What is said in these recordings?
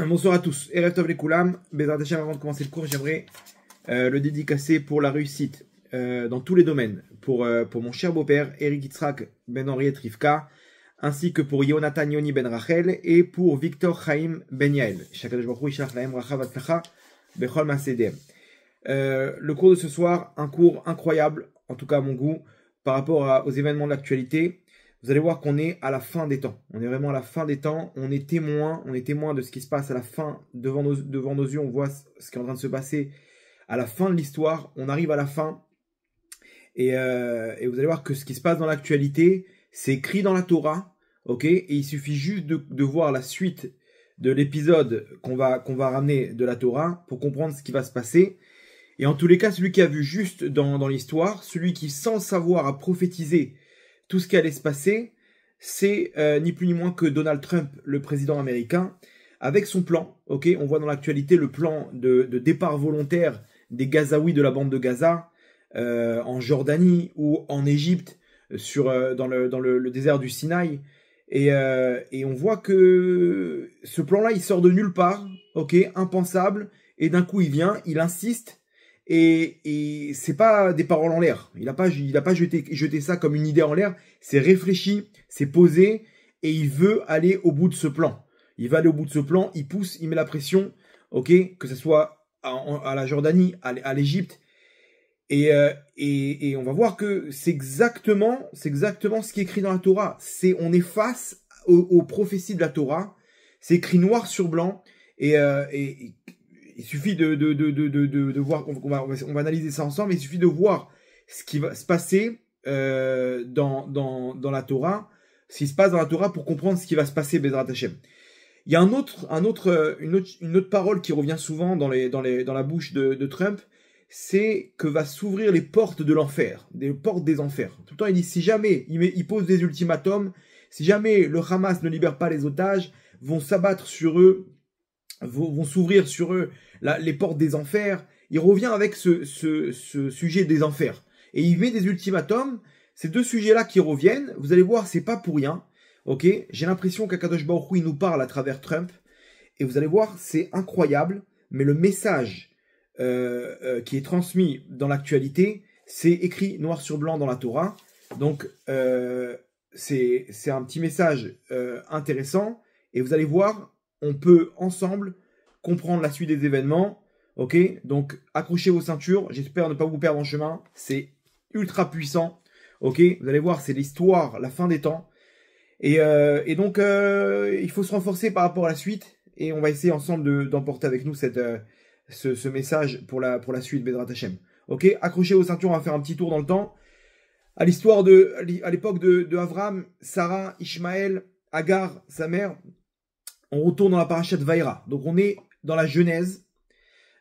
Bonsoir à tous. Erev Tov Lekoulam. Bezrat Hashem, avant de commencer le cours, j'aimerais le dédicacer pour la réussite dans tous les domaines. Pour mon cher beau-père, Eric Yitzhak Ben Henriette Rivka, ainsi que pour Yonatan Yoni Ben Rachel et pour Victor Chaim Ben Yael. Shakadosh Baruch Hu Yishlach Lahem Bracha V'Atzlacha Bechol Ma'asedem. Le cours de ce soir, un cours incroyable, en tout cas à mon goût, par rapport aux événements de l'actualité. Vous allez voir qu'on est à la fin des temps. On est vraiment à la fin des temps. On est témoin de ce qui se passe à la fin. Devant nos yeux, on voit ce qui est en train de se passer à la fin de l'histoire. On arrive à la fin. Et vous allez voir que ce qui se passe dans l'actualité, c'est écrit dans la Torah. Ok, et il suffit juste de voir la suite de l'épisode qu'on va ramener de la Torah pour comprendre ce qui va se passer. Et en tous les cas, celui qui a vu juste dans l'histoire, celui qui sans savoir a prophétisé tout ce qui allait se passer, c'est ni plus ni moins que Donald Trump, le président américain, avec son plan. Ok, on voit dans l'actualité le plan de départ volontaire des Gazaouis de la bande de Gaza en Jordanie ou en Égypte, dans le désert du Sinaï. Et on voit que ce plan-là, il sort de nulle part, ok, impensable, et d'un coup il vient, il insiste. Et c'est pas des paroles en l'air. Il a pas jeté ça comme une idée en l'air. C'est réfléchi, c'est posé, et il veut aller au bout de ce plan. Il va aller au bout de ce plan, il pousse, il met la pression, ok, que ce soit à la Jordanie, à l'Égypte, et on va voir que c'est exactement ce qui est écrit dans la Torah. On est face aux prophéties de la Torah. C'est écrit noir sur blanc, et il suffit de voir, on va analyser ça ensemble, il suffit de voir ce qui va se passer dans la Torah, ce qui se passe dans la Torah pour comprendre ce qui va se passer, Bezrat Hashem. Il y a une autre parole qui revient souvent dans la bouche de Trump, c'est que va s'ouvrir les portes de l'enfer, des portes des enfers. Tout le temps il dit, si jamais il pose des ultimatums, si jamais le Hamas ne libère pas les otages, vont s'abattre sur eux, vont s'ouvrir sur eux les portes des enfers. Il revient avec ce sujet des enfers. Et il met des ultimatums. Ces deux sujets-là qui reviennent, vous allez voir, c'est pas pour rien. Ok, j'ai l'impression qu'Akadosh Baruch Hu, il nous parle à travers Trump. Et vous allez voir, c'est incroyable. Mais le message qui est transmis dans l'actualité, c'est écrit noir sur blanc dans la Torah. Donc, c'est un petit message intéressant. Et vous allez voir, on peut ensemble comprendre la suite des événements. Ok, donc accrochez vos ceintures. J'espère ne pas vous perdre en chemin. C'est ultra puissant. Ok, vous allez voir, c'est l'histoire, la fin des temps. Et donc, il faut se renforcer par rapport à la suite. Et on va essayer ensemble d'emporter avec nous ce message pour la suite, Bezrat Hashem. Ok, accrochez vos ceintures, on va faire un petit tour dans le temps. À l'époque de Abraham, Sarah, Ishmaël, Agar, sa mère. On retourne dans la paracha de Vaïra. Donc on est dans la Genèse,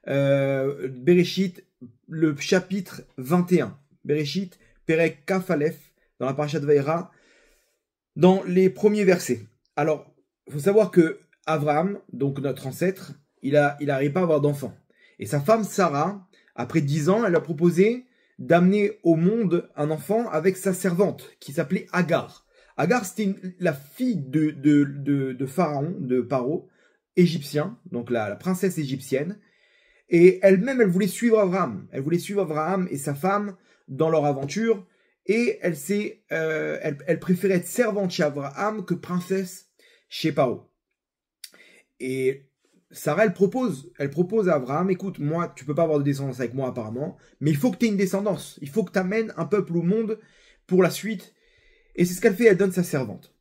Bereshit, le chapitre 21. Bereshit, Perek Kaf Aleph, dans la paracha de Vaïra, dans les premiers versets. Alors, il faut savoir que Abraham, donc notre ancêtre, il n'arrive pas à avoir d'enfant. Et sa femme Sarah, après 10 ans, elle a proposé d'amener au monde un enfant avec sa servante, qui s'appelait Agar. Agar, c'était la fille de Pharaon, de Paro, égyptien, donc la princesse égyptienne. Et elle-même, elle voulait suivre Abraham. Elle voulait suivre Abraham et sa femme dans leur aventure. Et elle préférait être servante chez Abraham que princesse chez Paro. Et Sarah, elle propose à Abraham, écoute, moi, tu peux pas avoir de descendance avec moi apparemment, mais il faut que tu aies une descendance. Il faut que tu amènes un peuple au monde pour la suite. Et c'est ce qu'elle fait, elle donne sa servante.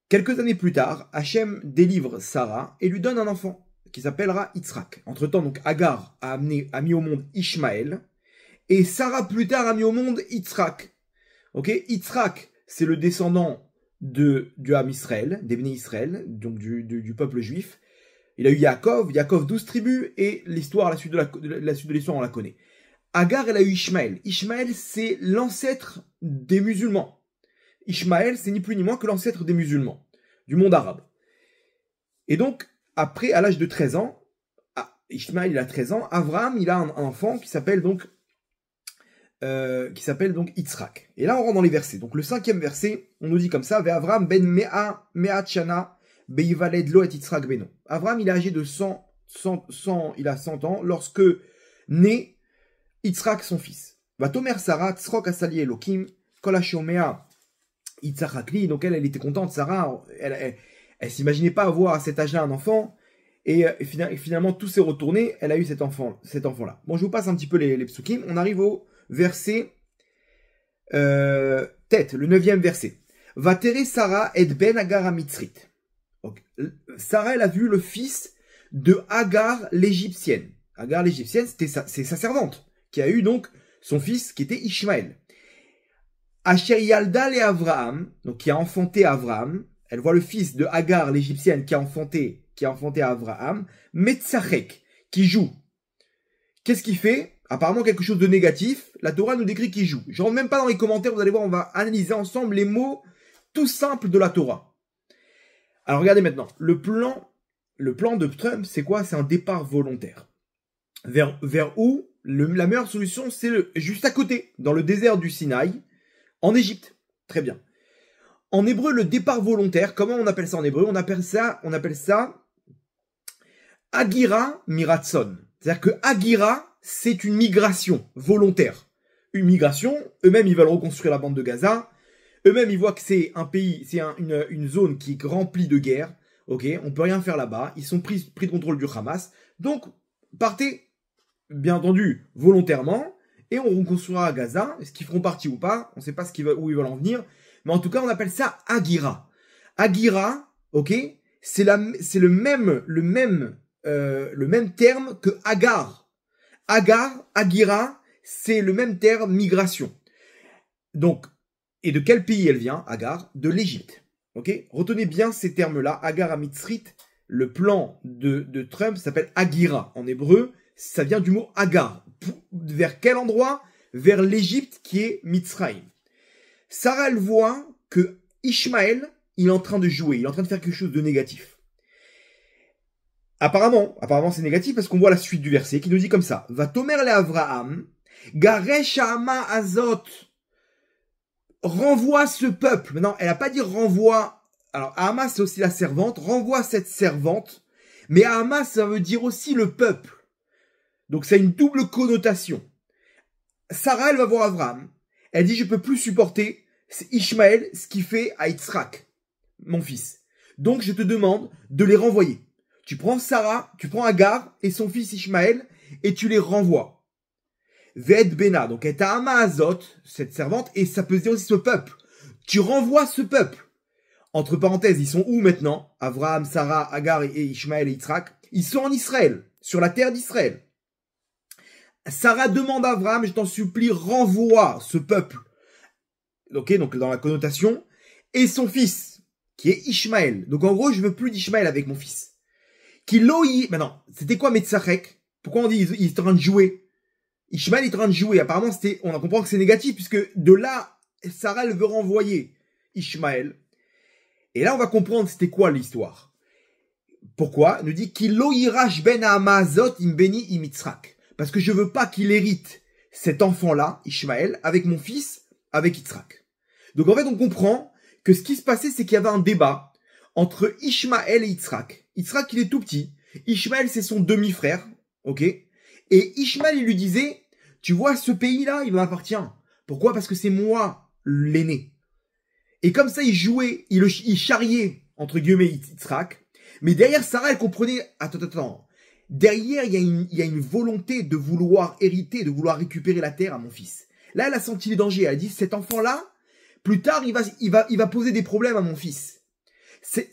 Quelques années plus tard, Hachem délivre Sarah et lui donne un enfant qui s'appellera Yitzhak. Entre-temps, donc Agar a mis au monde Ishmaël et Sarah plus tard a mis au monde Yitzhak. Ok, Yitzhak, c'est le descendant du Ham Israël, des Bnei Israël, donc du peuple juif. Il a eu Yaakov 12 tribus et l'histoire, la suite de l'histoire, on la connaît. Agar, elle a eu Ishmaël. Ishmaël, c'est l'ancêtre des musulmans. Ishmaël, c'est ni plus ni moins que l'ancêtre des musulmans, du monde arabe. Et donc, après, à l'âge de 13 ans, Ishmaël, il a 13 ans, Abraham, il a un enfant qui s'appelle donc Yitzhak. Et là, on rentre dans les versets. Donc, le 5e verset, on nous dit comme ça, Ve Avraham ben Me'at Shana, Beivaled lo et Yitzhak beno. Abraham, il est âgé de 100, il a 100 ans lorsque naît Yitzhak, son fils. Va tomer Sarah, tsrok asali Elokim, kol hashomea Yitzhak hakli. Donc elle était contente, Sarah, elle s'imaginait pas avoir à cet âge-là un enfant. Et finalement, tout s'est retourné. Elle a eu cet enfant-là. Bon, je vous passe un petit peu les psukim. On arrive au verset tête, le 9e verset. Va terrer Sarah et ben Agar Mitzrit. Sarah, elle a vu le fils de Agar l'égyptienne. Agar l'égyptienne, c'est sa servante, qui a eu donc son fils, qui était Ishmaël. Asher Yalda le Avraham, donc qui a enfanté Avraham. Elle voit le fils de Agar l'égyptienne qui a enfanté Avraham, Metzachek, qui joue. Qu'est-ce qu'il fait? Apparemment quelque chose de négatif. La Torah nous décrit qu'il joue. Je rentre même pas dans les commentaires, vous allez voir, on va analyser ensemble les mots tout simples de la Torah. Alors regardez maintenant, le plan de Trump, c'est quoi? C'est un départ volontaire. Vers où? La meilleure solution, c'est juste à côté, dans le désert du Sinaï, en Égypte. Très bien. En hébreu, le départ volontaire, comment on appelle ça en hébreu? On appelle ça Agira Miratson. C'est-à-dire que Agira, c'est une migration volontaire. Une migration, eux-mêmes, ils veulent reconstruire la bande de Gaza. Eux-mêmes, ils voient que c'est un pays, c'est une zone qui est remplie de guerre. Ok, on peut rien faire là-bas. Ils sont pris de contrôle du Hamas. Donc, partez, bien entendu, volontairement, et on reconstruira Gaza. Est-ce qu'ils feront partie ou pas? On ne sait pas où ils veulent en venir. Mais en tout cas, on appelle ça Agira. Agira, ok, c'est le même terme que Agar. Agira, c'est le même terme migration. Donc, et de quel pays elle vient, Agar? De l'Égypte. Ok? Retenez bien ces termes-là. Agar à Mitzrit, le plan de Trump s'appelle Agira. En hébreu, ça vient du mot Agar. Vers quel endroit? Vers l'Égypte qui est Mitzrayim. Sarah, elle voit que Ishmaël, il est en train de jouer, il est en train de faire quelque chose de négatif. Apparemment c'est négatif parce qu'on voit la suite du verset qui nous dit comme ça. Va tomer le Avraham, garesh ha'ama azot, renvoie ce peuple. Maintenant, elle n'a pas dit renvoie. Alors, Hama, c'est aussi la servante, renvoie cette servante, mais Hama, ça veut dire aussi le peuple. Donc, c'est une double connotation. Sarah, elle va voir Avraham. Elle dit, je peux plus supporter Ishmaël, ce qu'il fait à Yitzhak, mon fils. Donc, je te demande de les renvoyer. Tu prends Sarah, tu prends Agar et son fils Ishmaël et tu les renvoies. Ved Bena, donc est à Amazot, cette servante, et ça peut dire aussi ce peuple. Tu renvoies ce peuple. Entre parenthèses, ils sont où maintenant? Avraham, Sarah, Agar et Ishmaël et Yitzhak. Ils sont en Israël, sur la terre d'Israël. Sarah demande à Avraham, je t'en supplie, renvoie ce peuple. Ok, donc dans la connotation. Et son fils, qui est Ishmaël. Donc en gros, je veux plus d'Ishmaël avec mon fils. Qui loï. Maintenant, c'était quoi Metzachek? Pourquoi on dit il est en train de jouer? Ishmaël est en train de jouer. Apparemment, on comprend que c'est négatif, puisque de là, Sarah, elle veut renvoyer Ishmaël. Et là, on va comprendre c'était quoi l'histoire. Pourquoi? Il nous dit qu'il loïrach ben Amazot imbeni imitzrak. Parce que je veux pas qu'il hérite cet enfant-là, Ishmaël, avec mon fils, avec Yitzhak. Donc en fait, on comprend que ce qui se passait, c'est qu'il y avait un débat entre Ishmaël et Yitzhak. Yitzhak, il est tout petit. Ishmaël, c'est son demi-frère. Ok? Et Ishmaël, il lui disait, tu vois, ce pays-là, il m'appartient. Pourquoi? Parce que c'est moi, l'aîné. Et comme ça, il jouait, il charriait, entre guillemets, Yitzhak. Mais derrière, Sarah, elle comprenait, attends. Derrière, il y a une volonté de vouloir hériter, de vouloir récupérer la terre à mon fils. Là, elle a senti les dangers. Elle a dit, cet enfant-là, plus tard, il va poser des problèmes à mon fils. C'est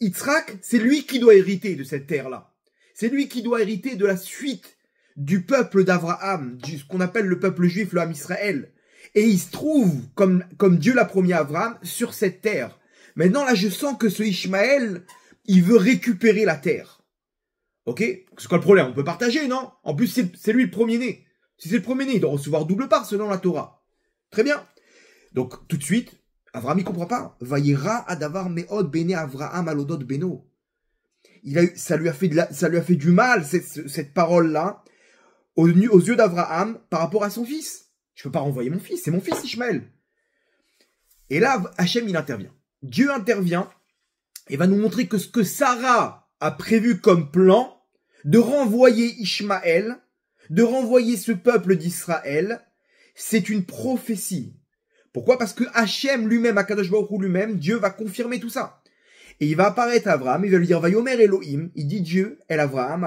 Yitzhak, c'est lui qui doit hériter de cette terre-là. C'est lui qui doit hériter de la suite du peuple d'Abraham, ce qu'on appelle le peuple juif, le Ham Israël. Et il se trouve, comme Dieu l'a promis à Abraham, sur cette terre. Maintenant, là, je sens que ce Ishmaël, il veut récupérer la terre. Ok? C'est quoi le problème? On peut partager, non? En plus, c'est lui le premier-né. Si c'est le premier-né, il doit recevoir double part selon la Torah. Très bien. Donc, tout de suite, Abraham, il comprend pas. Vayera adavar meod bene Avraham alodot beno. Ça lui a fait du mal, cette parole-là, aux yeux d'Abraham, par rapport à son fils. Je peux pas renvoyer mon fils, c'est mon fils Ishmaël. Et là, Hachem, il intervient. Dieu intervient, il va nous montrer que ce que Sarah a prévu comme plan, de renvoyer Ishmaël, de renvoyer ce peuple d'Israël, c'est une prophétie. Pourquoi? Parce que Hachem lui-même, Akadosh Baruch Hu lui-même, Dieu va confirmer tout ça. Et il va apparaître à Abraham, il va lui dire, Vayomer Elohim, il dit Dieu, El Abraham,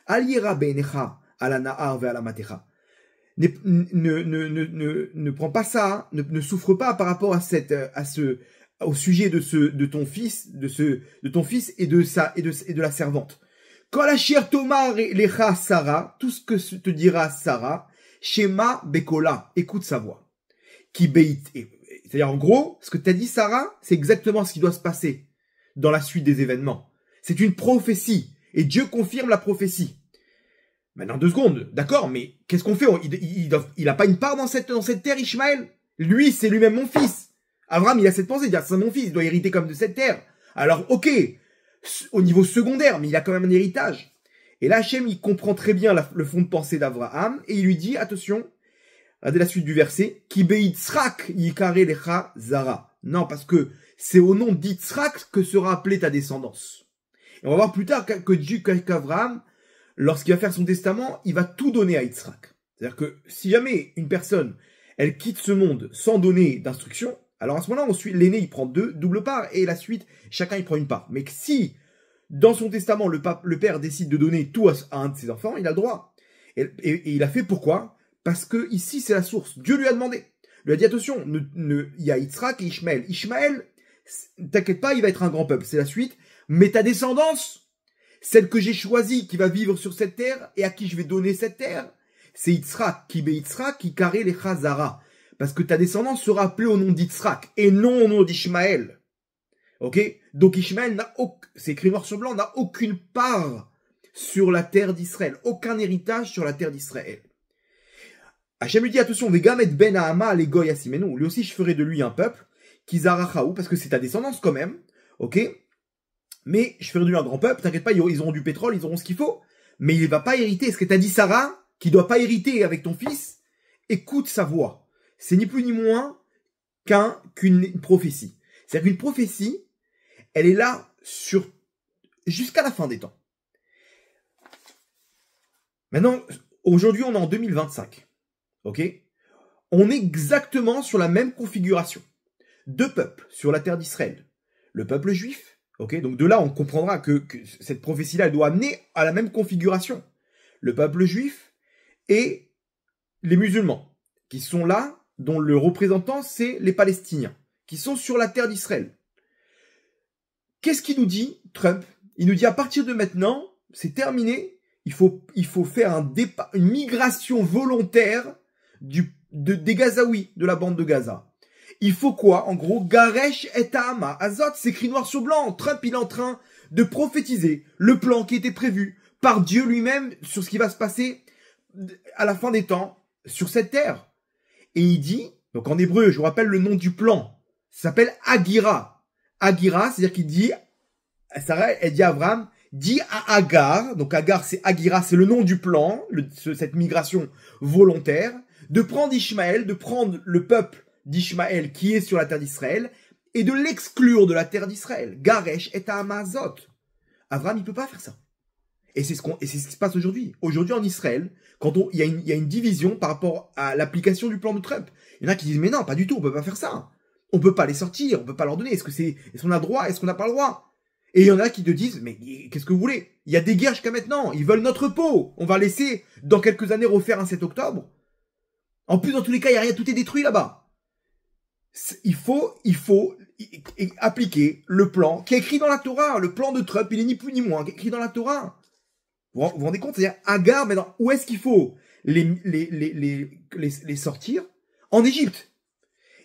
Al yira beinecha, ala nahar ve ala matecha. Ne prends pas ça, ne souffre pas par rapport au sujet de ton fils et de la servante. Quand la chère Tomar lecha Sarah, tout ce que te dira Sarah, Shema Bekola, écoute sa voix. Qui beit, c'est-à-dire en gros, ce que t'as dit Sarah, c'est exactement ce qui doit se passer dans la suite des événements. C'est une prophétie, et Dieu confirme la prophétie. Maintenant 2 secondes, d'accord, mais qu'est-ce qu'on fait? Il a pas une part dans cette terre, Ishmaël? Lui, c'est lui-même mon fils. Abraham, il a cette pensée, c'est mon fils, il doit hériter comme de cette terre. Alors, ok, au niveau secondaire, mais il a quand même un héritage. Et là, Hachem, il comprend très bien le fond de pensée d'Abraham, et il lui dit, attention, regardez la suite du verset, Ki beyitzrak yikare lecha zara. Non, parce que c'est au nom d'Yitzhak que sera appelée ta descendance. Et on va voir plus tard qu'Abraham, lorsqu'il va faire son testament, il va tout donner à Yitzhak. C'est-à-dire que si jamais une personne, elle quitte ce monde sans donner d'instruction, alors à ce moment-là, l'aîné, il prend double part, et la suite, chacun, il prend une part. Mais si, dans son testament, le père décide de donner tout à un de ses enfants, il a le droit. Et il a fait pourquoi? Parce que ici, c'est la source. Dieu lui a demandé. Il lui a dit, attention, il y a Yitzhak et Ishmaël. Ishmaël, t'inquiète pas, il va être un grand peuple. C'est la suite. Mais ta descendance, celle que j'ai choisie, qui va vivre sur cette terre, et à qui je vais donner cette terre, c'est Yitzhak, qui Yitzhak, qui carré les Chazara. Parce que ta descendance sera appelée au nom d'Yitzhak, et non au nom d'Ishmaël. Ok? Donc Ishmaël c'est écrit noir sur blanc, n'a aucune part sur la terre d'Israël. Aucun héritage sur la terre d'Israël. Hachem lui dit, attention, Vegam et ben Hama les goy asimenu. Lui aussi, je ferai de lui un peuple, Kizarachaou, parce que c'est ta descendance quand même, ok? Mais je ferai de lui un grand peuple, t'inquiète pas, ils auront du pétrole, ils auront ce qu'il faut, mais il va pas hériter. Ce que t'as dit Sarah, qui doit pas hériter avec ton fils, écoute sa voix. C'est ni plus ni moins qu'une prophétie. C'est-à-dire qu'une prophétie, elle est là jusqu'à la fin des temps. Maintenant, aujourd'hui, on est en 2025. Ok? On est exactement sur la même configuration. 2 peuples sur la terre d'Israël. Le peuple juif. Ok? Donc de là, on comprendra que cette prophétie-là, elle doit amener à la même configuration. Le peuple juif et les musulmans, qui sont là, dont le représentant, c'est les Palestiniens, qui sont sur la terre d'Israël. Qu'est-ce qu'il nous dit, Trump? Il nous dit, à partir de maintenant, c'est terminé, il faut faire une migration volontaire des Gazaouis, de la bande de Gaza. Il faut quoi? En gros, Garesh et Tahama. Azot, c'est écrit noir sur blanc. Trump, il est en train de prophétiser le plan qui était prévu par Dieu lui-même sur ce qui va se passer à la fin des temps sur cette terre. Et il dit, donc en hébreu, je vous rappelle le nom du plan, ça s'appelle Agira. Agira, c'est-à-dire qu'il dit, Sarah, elle dit à Abraham, dit à Agar, donc Agar c'est Agira, c'est le nom du plan, cette migration volontaire, de prendre Ishmaël, de prendre le peuple d'Ishmaël qui est sur la terre d'Israël, et de l'exclure de la terre d'Israël. Garesh et Amazot. Abraham, il peut pas faire ça. Et c'est ce qui se passe aujourd'hui. Aujourd'hui en Israël, quand il y a une division par rapport à l'application du plan de Trump. Il y en a qui disent, mais non, pas du tout, on peut pas faire ça. On peut pas les sortir, on peut pas leur donner. Est-ce qu'on a le droit, est-ce qu'on n'a pas le droit? Et il y en a qui te disent, mais qu'est-ce que vous voulez? Il y a des guerres jusqu'à maintenant, ils veulent notre peau. On va laisser, dans quelques années, refaire un 7 octobre. En plus, dans tous les cas, il y a rien, tout est détruit là-bas. Il faut appliquer le plan qui est écrit dans la Torah. Le plan de Trump, il est ni plus ni moins, qui est écrit dans la Torah. Vous vous rendez compte? C'est-à-dire, Agar, maintenant, où est-ce qu'il faut les sortir? En Égypte.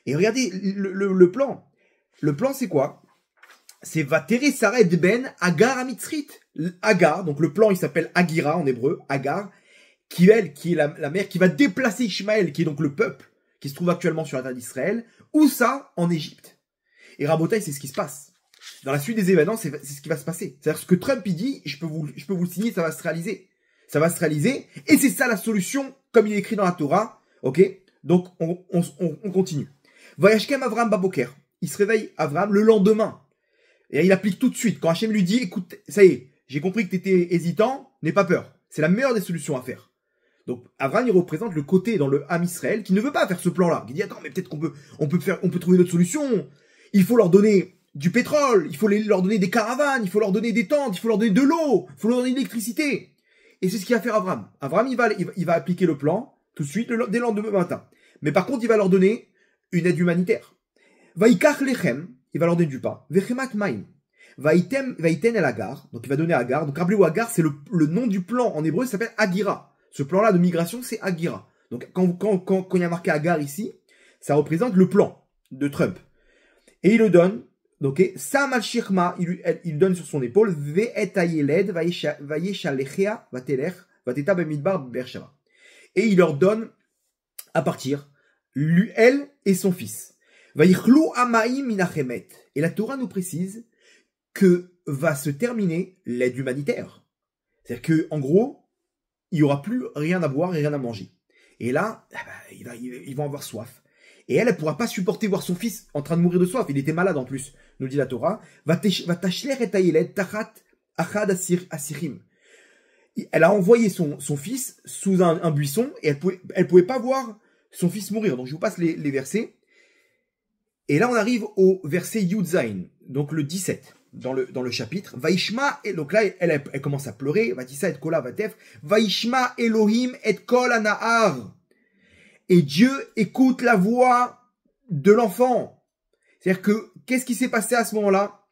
Et regardez le plan. Le plan, c'est quoi? C'est Vatere Sarah et Ben Agar Amitzrit. Agar, donc le plan, il s'appelle Agira en hébreu, Agar, qui est la mère qui va déplacer Ishmaël, qui est donc le peuple qui se trouve actuellement sur la terre d'Israël, où ça? En Égypte. Et Rabotai, c'est ce qui se passe. Dans la suite des événements, c'est ce qui va se passer. C'est-à-dire ce que Trump il dit, je peux vous le signer, ça va se réaliser. Ça va se réaliser, et c'est ça la solution, comme il est écrit dans la Torah. Ok? Donc on continue. Vayashkem Avram Baboker. Il se réveille Avram le lendemain. Et il applique tout de suite. Quand Hachem lui dit, écoute, ça y est, j'ai compris que tu étais hésitant, n'aie pas peur. C'est la meilleure des solutions à faire. Donc, Abraham, il représente le côté dans le Ham Israël qui ne veut pas faire ce plan-là. Qui dit, attends, mais peut-être on peut trouver une autre solution. Il faut leur donner du pétrole, il faut leur donner des caravanes, il faut leur donner des tentes, il faut leur donner de l'eau, il faut leur donner de l'électricité. Et c'est ce qu'il va faire Abraham. Abraham, il va appliquer le plan tout de suite dès le lendemain matin. Mais par contre, il va leur donner une aide humanitaire. Vaikach lechem, il va leur donner du pain. Vechemat maim. Vaiten el Agar, donc il va donner Agar. Donc rappelez-vous, Agar, c'est le nom du plan en hébreu, ça s'appelle Agira. Ce plan-là de migration, c'est Agira. Donc quand il y a marqué Agar ici, ça représente le plan de Trump. Et il le donne, donc Sam al-Shirma, il donne sur son épaule, Ve'et ayeled, vayeshalechea, vatelech, vateta bemidbar bershava. Et il leur donne à partir, elle et son fils. Vayichlu amaim minachemet. Et la Torah nous précise que va se terminer l'aide humanitaire. C'est-à-dire que, en gros, il n'y aura plus rien à boire et rien à manger. Et là, ils vont avoir soif. Et elle ne pourra pas supporter voir son fils en train de mourir de soif. Il était malade en plus, nous dit la Torah. Elle a envoyé son fils sous un buisson et elle pouvait pas voir son fils mourir. Donc je vous passe les versets. Et là on arrive au verset Yudzain, donc le 17. Dans le chapitre, Vaishma, et donc là, elle commence à pleurer, Vatissa et Kola Vatef, Vaishma Elohim et Kol Anahar. Et Dieu écoute la voix de l'enfant. C'est-à-dire que, qu'est-ce qui s'est passé à ce moment-là?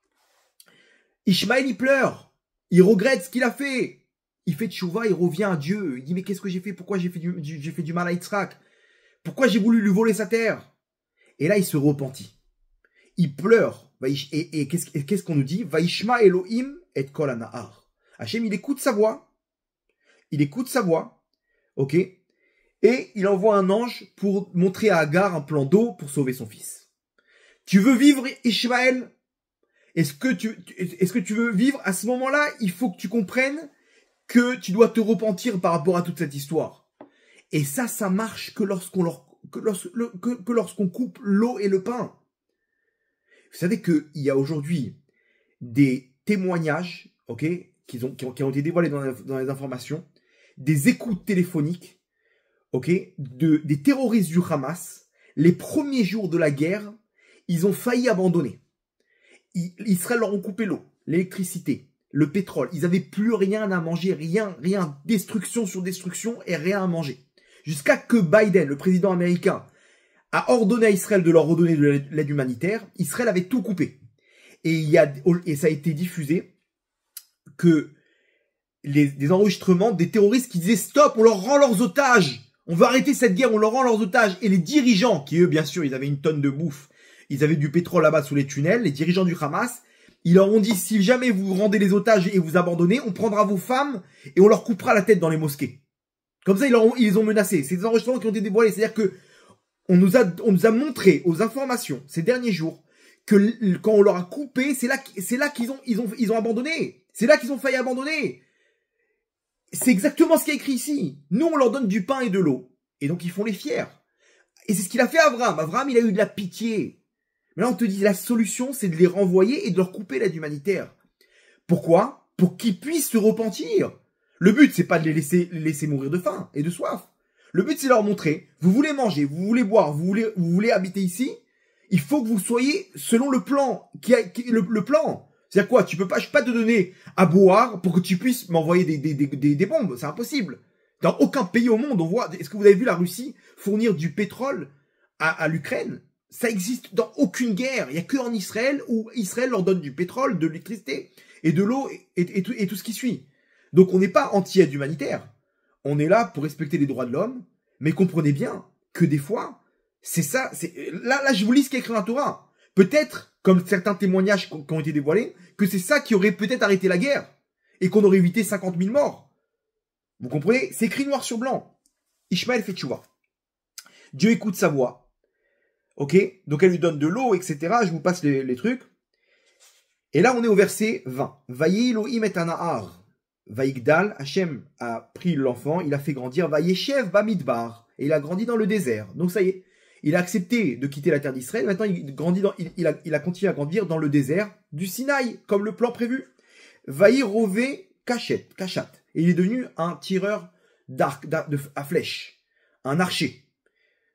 Ishmaël, il pleure. Il regrette ce qu'il a fait. Il fait tchouva, il revient à Dieu. Il dit, mais qu'est-ce que j'ai fait? Pourquoi j'ai fait du mal à Yitzhak? Pourquoi j'ai voulu lui voler sa terre? Et là, il se repentit. Il pleure. Et qu'est-ce qu'on nous dit? Vaishma Elohim et Kol Anahar. Hachem, il écoute sa voix. Il écoute sa voix. Ok? Et il envoie un ange pour montrer à Agar un plan d'eau pour sauver son fils. Tu veux vivre, Ishmaël? Est-ce que tu veux vivre? À ce moment-là, il faut que tu comprennes que tu dois te repentir par rapport à toute cette histoire. Et ça marche que lorsqu'on coupe l'eau et le pain. Vous savez qu'il y a aujourd'hui des témoignages, ok, qui ont été dévoilés dans les informations, des écoutes téléphoniques, ok, des terroristes du Hamas. Les premiers jours de la guerre, ils ont failli abandonner. Israël leur ont coupé l'eau, l'électricité, le pétrole. Ils n'avaient plus rien à manger, rien, destruction sur destruction et rien à manger. Jusqu'à que Biden, le président américain, a ordonné à Israël de leur redonner de l'aide humanitaire. Israël avait tout coupé. Et ça a été diffusé que des enregistrements des terroristes qui disaient stop, on leur rend leurs otages. On veut arrêter cette guerre, on leur rend leurs otages. Et les dirigeants, qui eux, bien sûr, ils avaient une tonne de bouffe, ils avaient du pétrole là-bas sous les tunnels, les dirigeants du Hamas, ils leur ont dit, si jamais vous rendez les otages et vous abandonnez, on prendra vos femmes et on leur coupera la tête dans les mosquées. Comme ça, ils les ont menacés. C'est des enregistrements qui ont été dévoilés. C'est-à-dire que on nous a montré aux informations ces derniers jours que quand on leur a coupé, c'est là qu'ils ont abandonné. C'est là qu'ils ont failli abandonner. C'est exactement ce qui est écrit ici. Nous, on leur donne du pain et de l'eau. Et donc, ils font les fiers. Et c'est ce qu'il a fait Abraham. Abraham, il a eu de la pitié. Mais là, on te dit, la solution, c'est de les renvoyer et de leur couper l'aide humanitaire. Pourquoi? Pour qu'ils puissent se repentir. Le but, c'est pas de les laisser mourir de faim et de soif. Le but, c'est de leur montrer, vous voulez manger, vous voulez boire, vous voulez habiter ici, il faut que vous soyez selon le plan, le plan. C'est-à-dire quoi? Je peux pas te donner à boire pour que tu puisses m'envoyer des bombes. C'est impossible. Dans aucun pays au monde, on voit, est-ce que vous avez vu la Russie fournir du pétrole à l'Ukraine? Ça existe dans aucune guerre. Il n'y a que en Israël où Israël leur donne du pétrole, de l'électricité et de l'eau et tout ce qui suit. Donc on n'est pas anti-aide humanitaire. On est là pour respecter les droits de l'homme, mais comprenez bien que des fois, c'est ça. Là, je vous lis ce qu'il y a écrit dans la Torah. Peut-être, comme certains témoignages qui ont été dévoilés, que c'est ça qui aurait peut-être arrêté la guerre et qu'on aurait évité 50 000 morts. Vous comprenez? C'est écrit noir sur blanc. Ishmaël fait tchouva. Dieu écoute sa voix. Ok? Donc elle lui donne de l'eau, etc. Je vous passe les trucs. Et là, on est au verset 20. Vayi Elohim et Anahar. Vaïgdal, Hachem a pris l'enfant, il a fait grandir, Vaïeshev Bamidbar, et il a grandi dans le désert. Donc ça y est, Il a accepté de quitter la terre d'Israël. Maintenant, il a continué à grandir dans le désert du Sinaï, comme le plan prévu. Vaïrové Kachat. Et il est devenu un tireur à flèche. Un archer.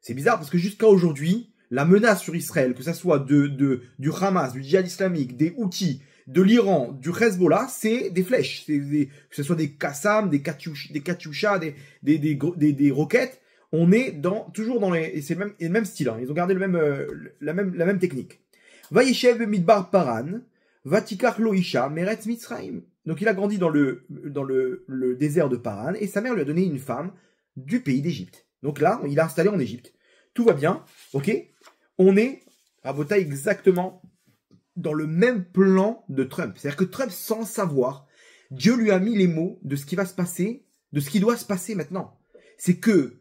C'est bizarre parce que jusqu'à aujourd'hui, la menace sur Israël, que ce soit du Hamas, du djihad islamique, des Houthis, de l'Iran, du Hezbollah, c'est des flèches. Que ce soit des Qassam, des Katyusha, des roquettes. On est toujours dans c'est le même style. Hein. Ils ont gardé la même technique. Vayeshev midbar paran, vatikar loisha meretz mitzraim. Donc il a grandi dans le désert de Paran et sa mère lui a donné une femme du pays d'Égypte. Donc là, il a installé en Égypte. Tout va bien, ok? On est à Bota exactement dans le même plan de Trump. C'est-à-dire que Trump, sans savoir, Dieu lui a mis les mots de ce qui va se passer, de ce qui doit se passer maintenant. C'est que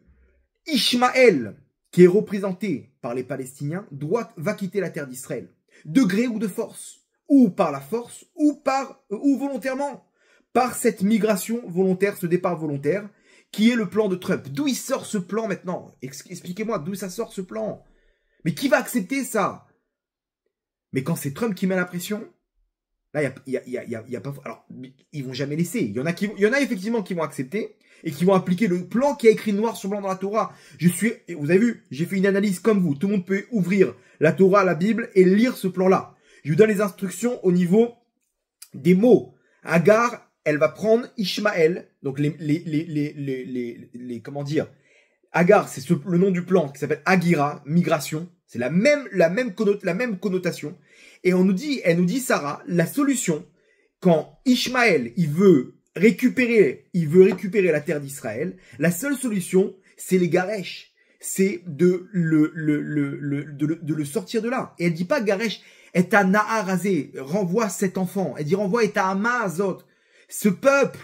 Ishmaël, qui est représenté par les Palestiniens, va quitter la terre d'Israël, de gré ou de force. Ou par la force, ou volontairement, par cette migration volontaire, ce départ volontaire, qui est le plan de Trump. D'où il sort ce plan maintenant? Expliquez-moi d'où ça sort ce plan. Mais qui va accepter ça? Mais quand c'est Trump qui met la pression, là, il y a pas... Alors, ils vont jamais laisser. Il y en a effectivement qui vont accepter et qui vont appliquer le plan qui a écrit noir sur blanc dans la Torah. Vous avez vu, j'ai fait une analyse comme vous. Tout le monde peut ouvrir la Torah, la Bible et lire ce plan-là. Je vous donne les instructions au niveau des mots. Agar, elle va prendre Ishmaël. Donc comment dire? Agar, c'est le nom du plan qui s'appelle Agira, migration. C'est la même connotation. Et elle nous dit Sarah, la solution, quand Ishmaël, il veut récupérer la terre d'Israël, la seule solution, c'est les Garesh. C'est de le sortir de là. Et elle dit pas Garesh, et à Naharazé, renvoie cet enfant. Elle dit renvoie et à Amazot, ce peuple.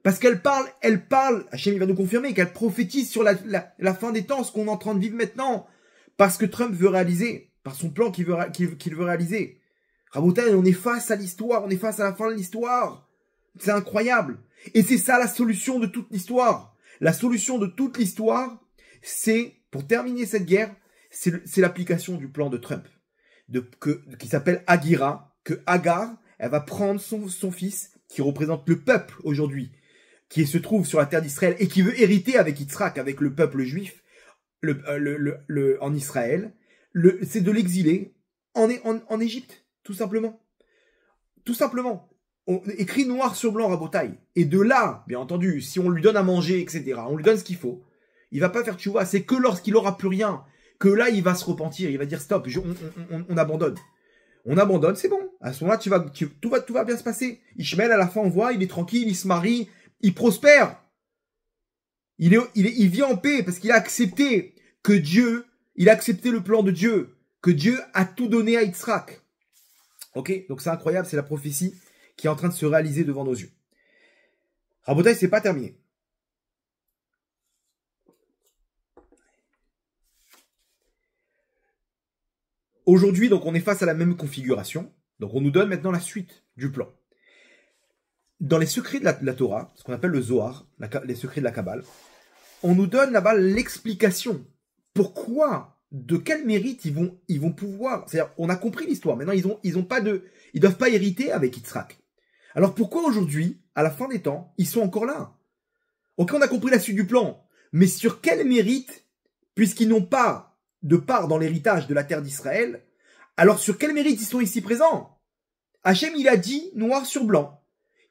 Parce qu'elle parle, Hachem il va nous confirmer qu'elle prophétise sur la fin des temps, ce qu'on est en train de vivre maintenant. Parce que Trump veut réaliser, par son plan qu'il veut réaliser. Rabotai, on est face à l'histoire, on est face à la fin de l'histoire. C'est incroyable. Et c'est ça la solution de toute l'histoire. La solution de toute l'histoire, c'est, pour terminer cette guerre, c'est l'application du plan de Trump. Qui s'appelle Agira, que Agar, elle va prendre son fils, qui représente le peuple aujourd'hui, qui se trouve sur la terre d'Israël, et qui veut hériter avec Yitzhak, avec le peuple juif, en Israël, c'est de l'exiler en Égypte, tout simplement. Tout simplement. On écrit noir sur blanc Rabotai. Et de là, bien entendu, si on lui donne à manger, etc., on lui donne ce qu'il faut, il va pas faire tchouva. C'est que lorsqu'il aura plus rien, que là, il va se repentir, il va dire stop, on abandonne. On abandonne, c'est bon. À ce moment-là, tout va bien se passer. Ishmael, à la fin, on voit, il est tranquille, il se marie, il prospère. Il vit en paix parce qu'il a accepté que Dieu, il a accepté le plan de Dieu, que Dieu a tout donné à Yitzhak. Ok, donc c'est incroyable, c'est la prophétie qui est en train de se réaliser devant nos yeux. Rabotai, c'est pas terminé. Aujourd'hui, donc, on est face à la même configuration. Donc, on nous donne maintenant la suite du plan. Dans les secrets de la Torah, ce qu'on appelle le Zohar, les secrets de la Kabbale, on nous donne là-bas l'explication. Pourquoi, de quel mérite ils vont pouvoir... C'est-à-dire, on a compris l'histoire. Maintenant, ils doivent pas hériter avec Yitzhak. Alors, pourquoi aujourd'hui, à la fin des temps, ils sont encore là? Ok, on a compris la suite du plan. Mais sur quel mérite, puisqu'ils n'ont pas de part dans l'héritage de la terre d'Israël, alors sur quel mérite ils sont ici présents? Hachem, il a dit, noir sur blanc,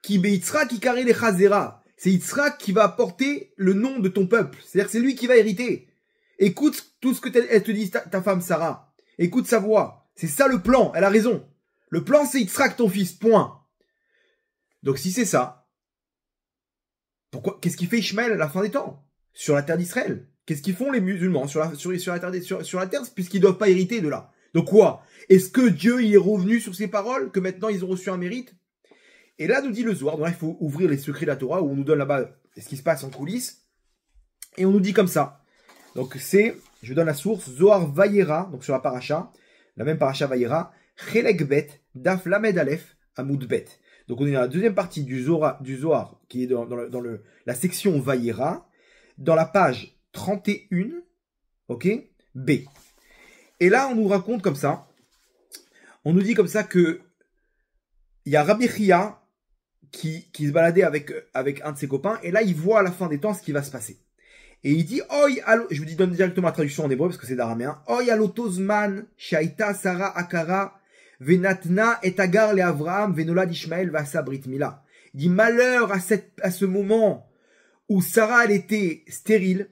Ki be Yitzhak ikare lechazera. C'est Yitzhak qui va apporter le nom de ton peuple. C'est-à-dire que c'est lui qui va hériter. Écoute tout ce que elle te dit, ta femme Sarah. Écoute sa voix. C'est ça le plan, elle a raison. Le plan, c'est Yitzhak ton fils, point. Donc si c'est ça, qu'est-ce qu'il fait Ishmaël à la fin des temps? Sur la terre d'Israël? Qu'est-ce qu'ils font les musulmans sur la terre, puisqu'ils ne doivent pas hériter de là? Donc quoi? Est-ce que Dieu il est revenu sur ses paroles, que maintenant ils ont reçu un mérite? Et là nous dit le Zohar, donc là il faut ouvrir les secrets de la Torah, où on nous donne là-bas ce qui se passe en coulisses, et on nous dit comme ça. Donc je donne la source, Zohar Vayera, donc sur la paracha, la même paracha Vayera, Chelek Bet, Daf Lamed Aleph, Amud Bet. Donc on est dans la deuxième partie du Zohar qui est dans la section Vayera, dans la page 31, ok, B. Et là, on nous raconte comme ça, on nous dit comme ça que il y a Rabbi Chia qui se baladait avec un de ses copains, et là, il voit à la fin des temps ce qui va se passer. Et il dit, je vous donne directement la traduction en hébreu parce que c'est d'araméen. Oy alotozman, shaita Sarah akara, venatna et agar le Avraham, venolad Ishmael vasa brit mila. Il dit, malheur à ce moment où Sarah, elle était stérile,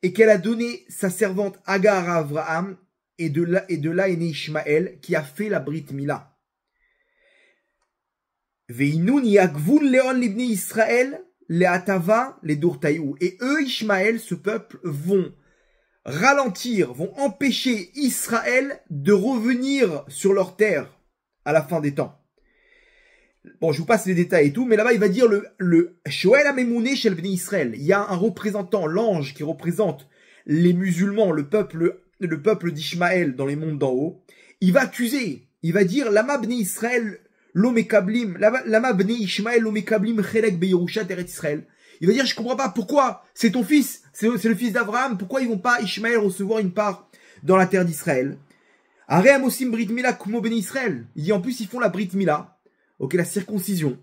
et qu'elle a donné sa servante Agar à Avraham, et de là est né Ishmael, qui a fait la brit mila. Veinoun yagvun leon libni Israël, les Atava, les Dourtaïou. Et eux, Ishmaël, ce peuple, vont ralentir, vont empêcher Israël de revenir sur leur terre à la fin des temps. Bon, je vous passe les détails et tout, mais là-bas, il va dire le Shoel Amemouné chez le Bnei Israël. Il y a un représentant, l'ange qui représente les musulmans, le peuple d'Ishmaël dans les mondes d'en haut. Il va accuser, il va dire, Lama Bnei Israël, l'omekablim, lama bnei Ishmael l'omekablim chelek beyerushat eretz Israël. Il va dire, je comprends pas, pourquoi c'est ton fils, c'est le fils d'Abraham, pourquoi ils vont pas, Ishmael, recevoir une part dans la terre d'Israël? Aream osim brit mila kumo bnei Israël. Il dit, en plus, ils font la brit mila, ok, la circoncision,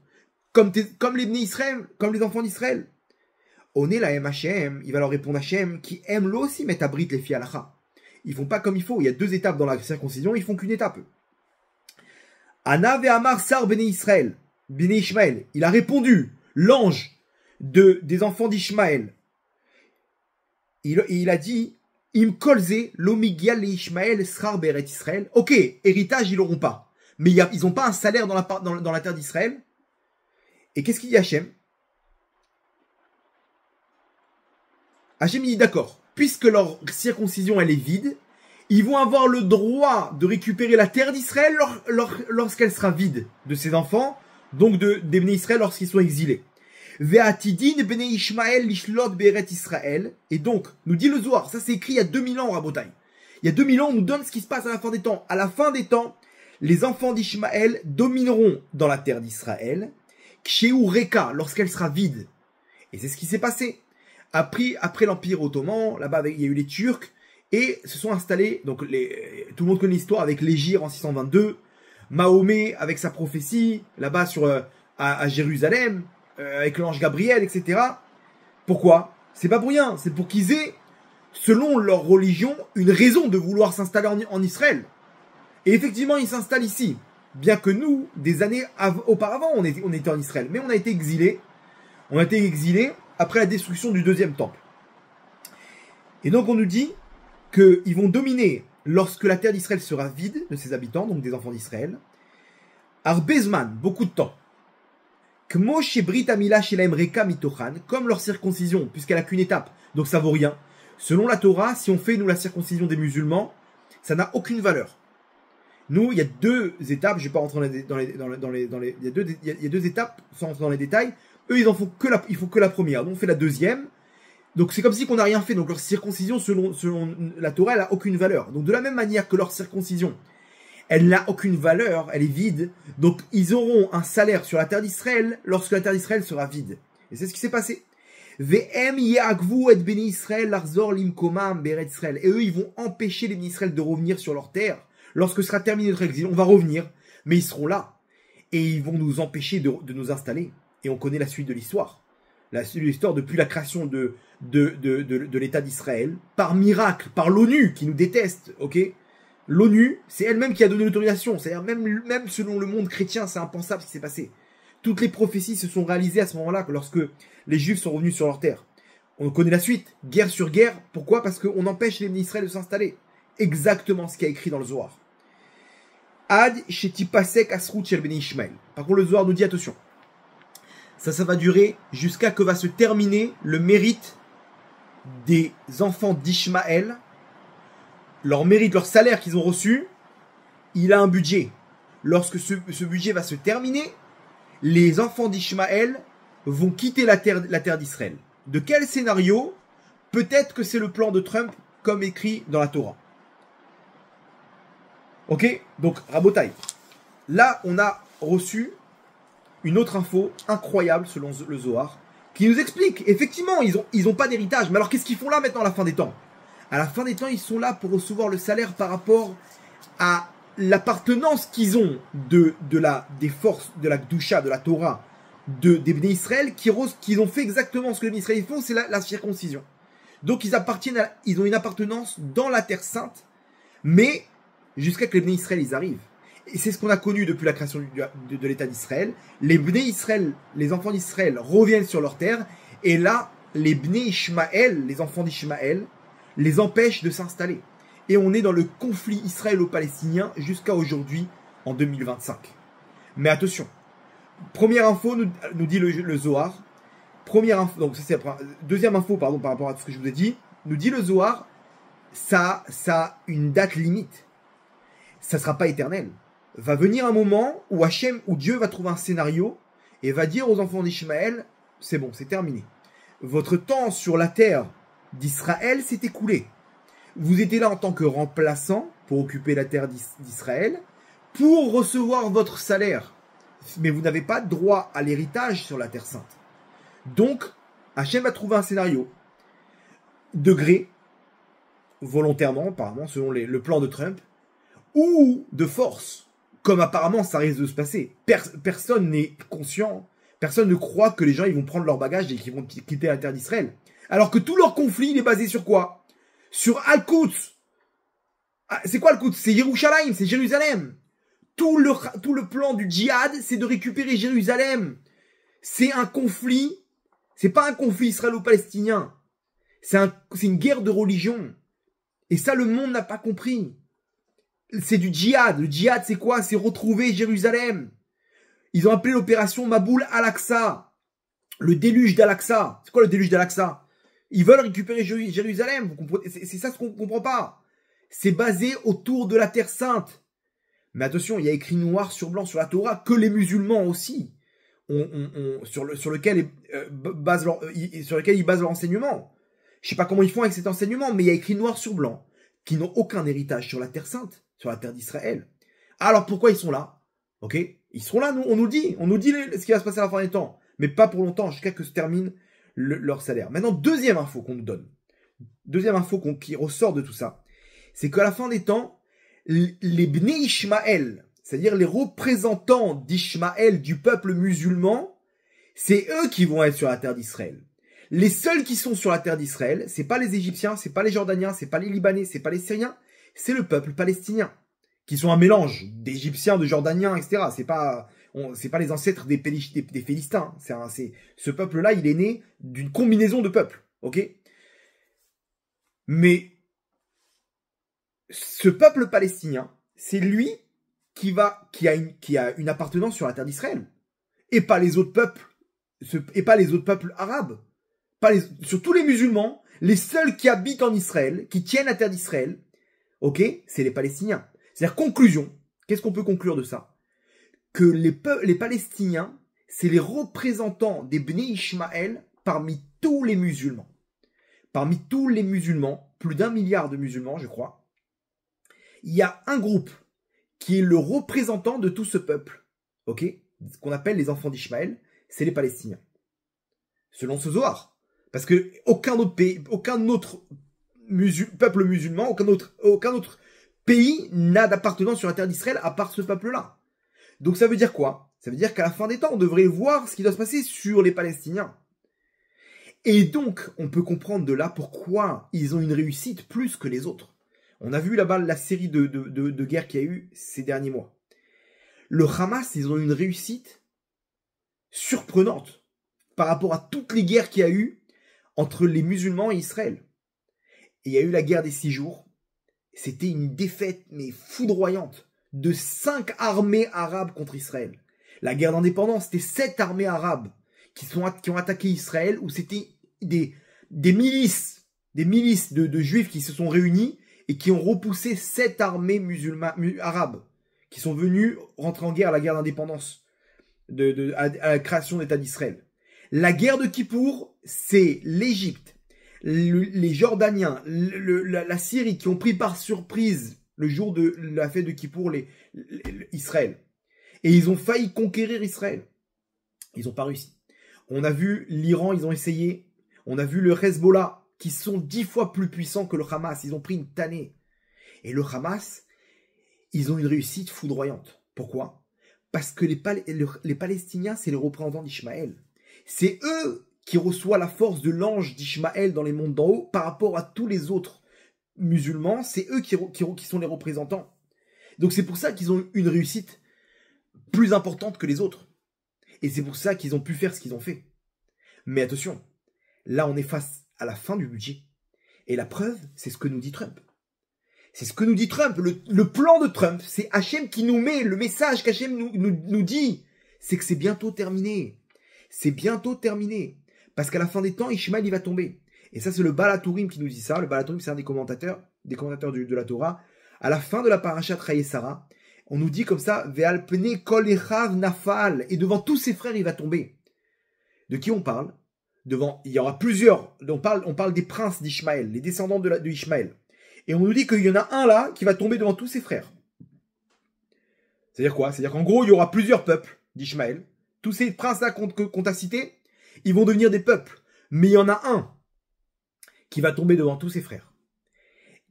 comme les bnei Israël, comme les enfants d'Israël. On est la Hashem, il va leur répondre Hashem, qui aime l'eau aussi mettre à brit les filles halacha. Ils font pas comme il faut, il y a 2 étapes dans la circoncision, ils font qu'une étape. Ana ve'amar sar bnei Israël, bnei Ishmael. Il a répondu, l'ange des enfants d'Ishmaël. Il a dit, im kolze lomigial le Ishmael srar beret Israël. Ok, héritage ils l'auront pas, mais ils n'ont pas un salaire dans la terre d'Israël. Et qu'est-ce qu'il dit Hachem? Hachem dit d'accord, puisque leur circoncision elle est vide, ils vont avoir le droit de récupérer la terre d'Israël lorsqu'elle sera vide de ses enfants, donc des Bnei Israël lorsqu'ils sont exilés. Ve'atidin Bnei Ishmael lishlot be'eret Israël. Et donc, nous dit le Zohar, ça c'est écrit il y a 2000 ans, Rabotai. Il y a 2000 ans, on nous donne ce qui se passe à la fin des temps. À la fin des temps, les enfants d'Ishmaël domineront dans la terre d'Israël, Kshéou Reka, lorsqu'elle sera vide. Et c'est ce qui s'est passé. Après l'Empire ottoman, là-bas il y a eu les Turcs, et se sont installés, donc tout le monde connaît l'histoire avec l'Égir en 622, Mahomet avec sa prophétie, là-bas à Jérusalem, avec l'ange Gabriel, etc. Pourquoi? C'est pas pour rien, c'est pour qu'ils aient, selon leur religion, une raison de vouloir s'installer en Israël. Et effectivement, ils s'installent ici, bien que nous, des années auparavant, on était en Israël, mais on a été exilés après la destruction du 2e temple. Et donc on nous dit qu'ils vont dominer lorsque la terre d'Israël sera vide de ses habitants, donc des enfants d'Israël. Arbezman, beaucoup de temps. Kmo shebrit amila shelaim reka mitochan, comme leur circoncision, puisqu'elle n'a qu'une étape, donc ça vaut rien. Selon la Torah, si on fait nous la circoncision des musulmans, ça n'a aucune valeur. Nous, il y a 2 étapes, je ne vais pas rentrer il y a 2 étapes, sans rentrer dans les détails. Eux, ils font que la première, nous on fait la 2e. Donc c'est comme si qu'on n'a rien fait. Donc leur circoncision, selon la Torah, elle n'a aucune valeur. Donc de la même manière que leur circoncision, elle n'a aucune valeur, elle est vide. Donc ils auront un salaire sur la terre d'Israël lorsque la terre d'Israël sera vide. Et c'est ce qui s'est passé. Ve'em ya'akvu et beni Israël larzor limkomam beret Israël. Et eux, ils vont empêcher les bénis Israël de revenir sur leur terre. Lorsque sera terminé notre exil, on va revenir, mais ils seront là. Et ils vont nous empêcher de nous installer. Et on connaît la suite de l'histoire. La suite de l'histoire depuis la création de l'État d'Israël, par miracle, par l'ONU qui nous déteste, ok? L'ONU, c'est elle-même qui a donné l'autorisation. C'est-à-dire même selon le monde chrétien, c'est impensable ce qui s'est passé. Toutes les prophéties se sont réalisées à ce moment-là, lorsque les Juifs sont revenus sur leur terre. On connaît la suite, guerre sur guerre. Pourquoi? Parce qu'on empêche les Israël de s'installer. Exactement ce qui est écrit dans le Zohar. Ad shetipasek asrut shel bnei Ishmael. Par contre, le Zohar nous dit attention. Ça va durer jusqu'à que va se terminer le mérite des enfants d'Ishmaël. Leur mérite, leur salaire qu'ils ont reçu, il a un budget. Lorsque ce budget va se terminer, les enfants d'Ishmaël vont quitter la terre d'Israël. De quel scénario? Peut-être que c'est le plan de Trump, comme écrit dans la Torah. Ok? Donc, Rabotai. Là, on a reçu une autre info incroyable selon le Zohar, qui nous explique, effectivement, ils ont pas d'héritage. Mais alors, qu'est-ce qu'ils font là maintenant à la fin des temps? À la fin des temps, ils sont là pour recevoir le salaire par rapport à l'appartenance qu'ils ont des forces de la Gdusha, de la Torah, des Bnei Israël, qui ont fait exactement ce que les Bnei Israël font, c'est la circoncision. Donc ils ont une appartenance dans la terre sainte, mais jusqu'à que les Bnei Israël ils arrivent. Et c'est ce qu'on a connu depuis la création de l'État d'Israël. Les Bnei Israël, les enfants d'Israël reviennent sur leur terre, et là, les Bnei Ishmaël, les enfants d'Ishmaël, les empêchent de s'installer. Et on est dans le conflit israélo-palestinien jusqu'à aujourd'hui, en 2025. Mais attention, première info, nous dit le Zohar. Première info, donc ça c'est deuxième info, pardon, par rapport à ce que je vous ai dit, nous dit le Zohar, ça a une date limite. Ça ne sera pas éternel. Va venir un moment où où Dieu va trouver un scénario et va dire aux enfants d'Ishmaël, c'est bon, c'est terminé. Votre temps sur la terre d'Israël s'est écoulé. Vous étiez là en tant que remplaçant pour occuper la terre d'Israël, pour recevoir votre salaire. Mais vous n'avez pas droit à l'héritage sur la terre sainte. Donc, Hachem a trouvé un scénario de gré, volontairement, apparemment, selon le plan de Trump, ou de force, comme apparemment ça risque de se passer. Personne n'est conscient, personne ne croit que les gens ils vont prendre leur bagage et qu'ils vont quitter la terre d'Israël. Alors que tout leur conflit, il est basé sur quoi? Sur Al-Quds. C'est quoi Al-Quds? C'est Yerushalayim, c'est Jérusalem. Tout le plan du djihad, c'est de récupérer Jérusalem. C'est un conflit, c'est pas un conflit israélo-palestinien. C'est une guerre de religion. Et ça, le monde n'a pas compris. C'est du djihad. Le djihad, c'est quoi? C'est retrouver Jérusalem. Ils ont appelé l'opération Maboul Al-Aqsa. Le déluge d'Al-Aqsa. C'est quoi le déluge d'Al-Aqsa? Ils veulent récupérer Jérusalem. Vous comprenez? C'est ça ce qu'on ne comprend pas. C'est basé autour de la Terre Sainte. Mais attention, il y a écrit noir sur blanc sur la Torah que les musulmans aussi, sur lequel ils basent leur enseignement. Je ne sais pas comment ils font avec cet enseignement, mais il y a écrit noir sur blanc qu'ils n'ont aucun héritage sur la Terre Sainte, sur la terre d'Israël. Alors pourquoi ils sont là? Ok, ils seront là, on nous dit ce qui va se passer à la fin des temps, mais pas pour longtemps, jusqu'à que se termine leur salaire. Maintenant, deuxième info qu'on nous donne, deuxième info qui ressort de tout ça, c'est qu'à la fin des temps, les Bnei Ishmaël, c'est-à-dire les représentants d'Ishmaël, du peuple musulman, c'est eux qui vont être sur la terre d'Israël. Les seuls qui sont sur la terre d'Israël, c'est pas les Égyptiens, c'est pas les Jordaniens, c'est pas les Libanais, c'est pas les Syriens, c'est le peuple palestinien, qui sont un mélange d'Égyptiens, de Jordaniens, etc. C'est pas les ancêtres des Philistins. Ce peuple-là, il est né d'une combinaison de peuples, ok? Mais ce peuple palestinien, c'est lui qui a une appartenance sur la terre d'Israël, et pas les autres peuples, arabes. Sur tous les musulmans, les seuls qui habitent en Israël, qui tiennent la terre d'Israël, ok, c'est les Palestiniens. C'est-à-dire, conclusion, qu'est-ce qu'on peut conclure de ça? Que les Palestiniens, c'est les représentants des Bnei Ishmaël parmi tous les musulmans. Parmi tous les musulmans, plus d'1 milliard de musulmans, je crois, il y a un groupe qui est le représentant de tout ce peuple, ok, ce qu'on appelle les enfants d'Ishmaël, c'est les Palestiniens. Selon ce Zohar. Parce que aucun autre pays, aucun autre peuple musulman, aucun autre pays n'a d'appartenance sur la terre d'Israël à part ce peuple-là. Donc ça veut dire quoi? Ça veut dire qu'à la fin des temps, on devrait voir ce qui doit se passer sur les Palestiniens. Et donc, on peut comprendre de là pourquoi ils ont une réussite plus que les autres. On a vu là-bas la série de guerres qu'il y a eu ces derniers mois. Le Hamas, ils ont une réussite surprenante par rapport à toutes les guerres qu'il y a eu entre les musulmans et Israël. Et il y a eu la guerre des 6 jours. C'était une défaite, mais foudroyante, de 5 armées arabes contre Israël. La guerre d'indépendance, c'était 7 armées arabes qui ont attaqué Israël, où c'était des milices de juifs qui se sont réunis et qui ont repoussé 7 armées arabes qui sont venus rentrer en guerre à la guerre d'indépendance, à la création de l'État d'Israël. La guerre de Kippour, c'est l'Égypte, les Jordaniens, la Syrie qui ont pris par surprise le jour de la fête de Kippour Israël. Et ils ont failli conquérir Israël. Ils n'ont pas réussi. On a vu l'Iran, ils ont essayé. On a vu le Hezbollah qui sont 10 fois plus puissants que le Hamas. Ils ont pris une tannée. Et le Hamas, ils ont une réussite foudroyante. Pourquoi? Parce que les Palestiniens, c'est les représentants d'Ishmaël. C'est eux qui reçoivent la force de l'ange d'Ishmaël dans les mondes d'en haut par rapport à tous les autres musulmans. C'est eux qui sont les représentants. Donc c'est pour ça qu'ils ont une réussite plus importante que les autres. Et c'est pour ça qu'ils ont pu faire ce qu'ils ont fait. Mais attention, là on est face à la fin du budget. Et la preuve, c'est ce que nous dit Trump. C'est ce que nous dit Trump. Le plan de Trump, c'est Hachem qui nous met, le message qu'Hachem nous dit, c'est que c'est bientôt terminé. C'est bientôt terminé. Parce qu'à la fin des temps, Ishmaël, il va tomber. Et ça, c'est le Baal HaTurim qui nous dit ça. Le Baal HaTurim, c'est un des commentateurs de la Torah. À la fin de la parashat Chayei Sarah, on nous dit comme ça, Ve'alpene kol echav nafal. Et devant tous ses frères, il va tomber. De qui on parle? Il y aura plusieurs. On parle des princes d'Ishmaël, les descendants de Ishmaël. Et on nous dit qu'il y en a un là qui va tomber devant tous ses frères. C'est-à-dire quoi? C'est-à-dire qu'en gros, il y aura plusieurs peuples d'Ishmaël. Tous ces princes-là qu'on t'a cités, ils vont devenir des peuples. Mais il y en a un qui va tomber devant tous ses frères.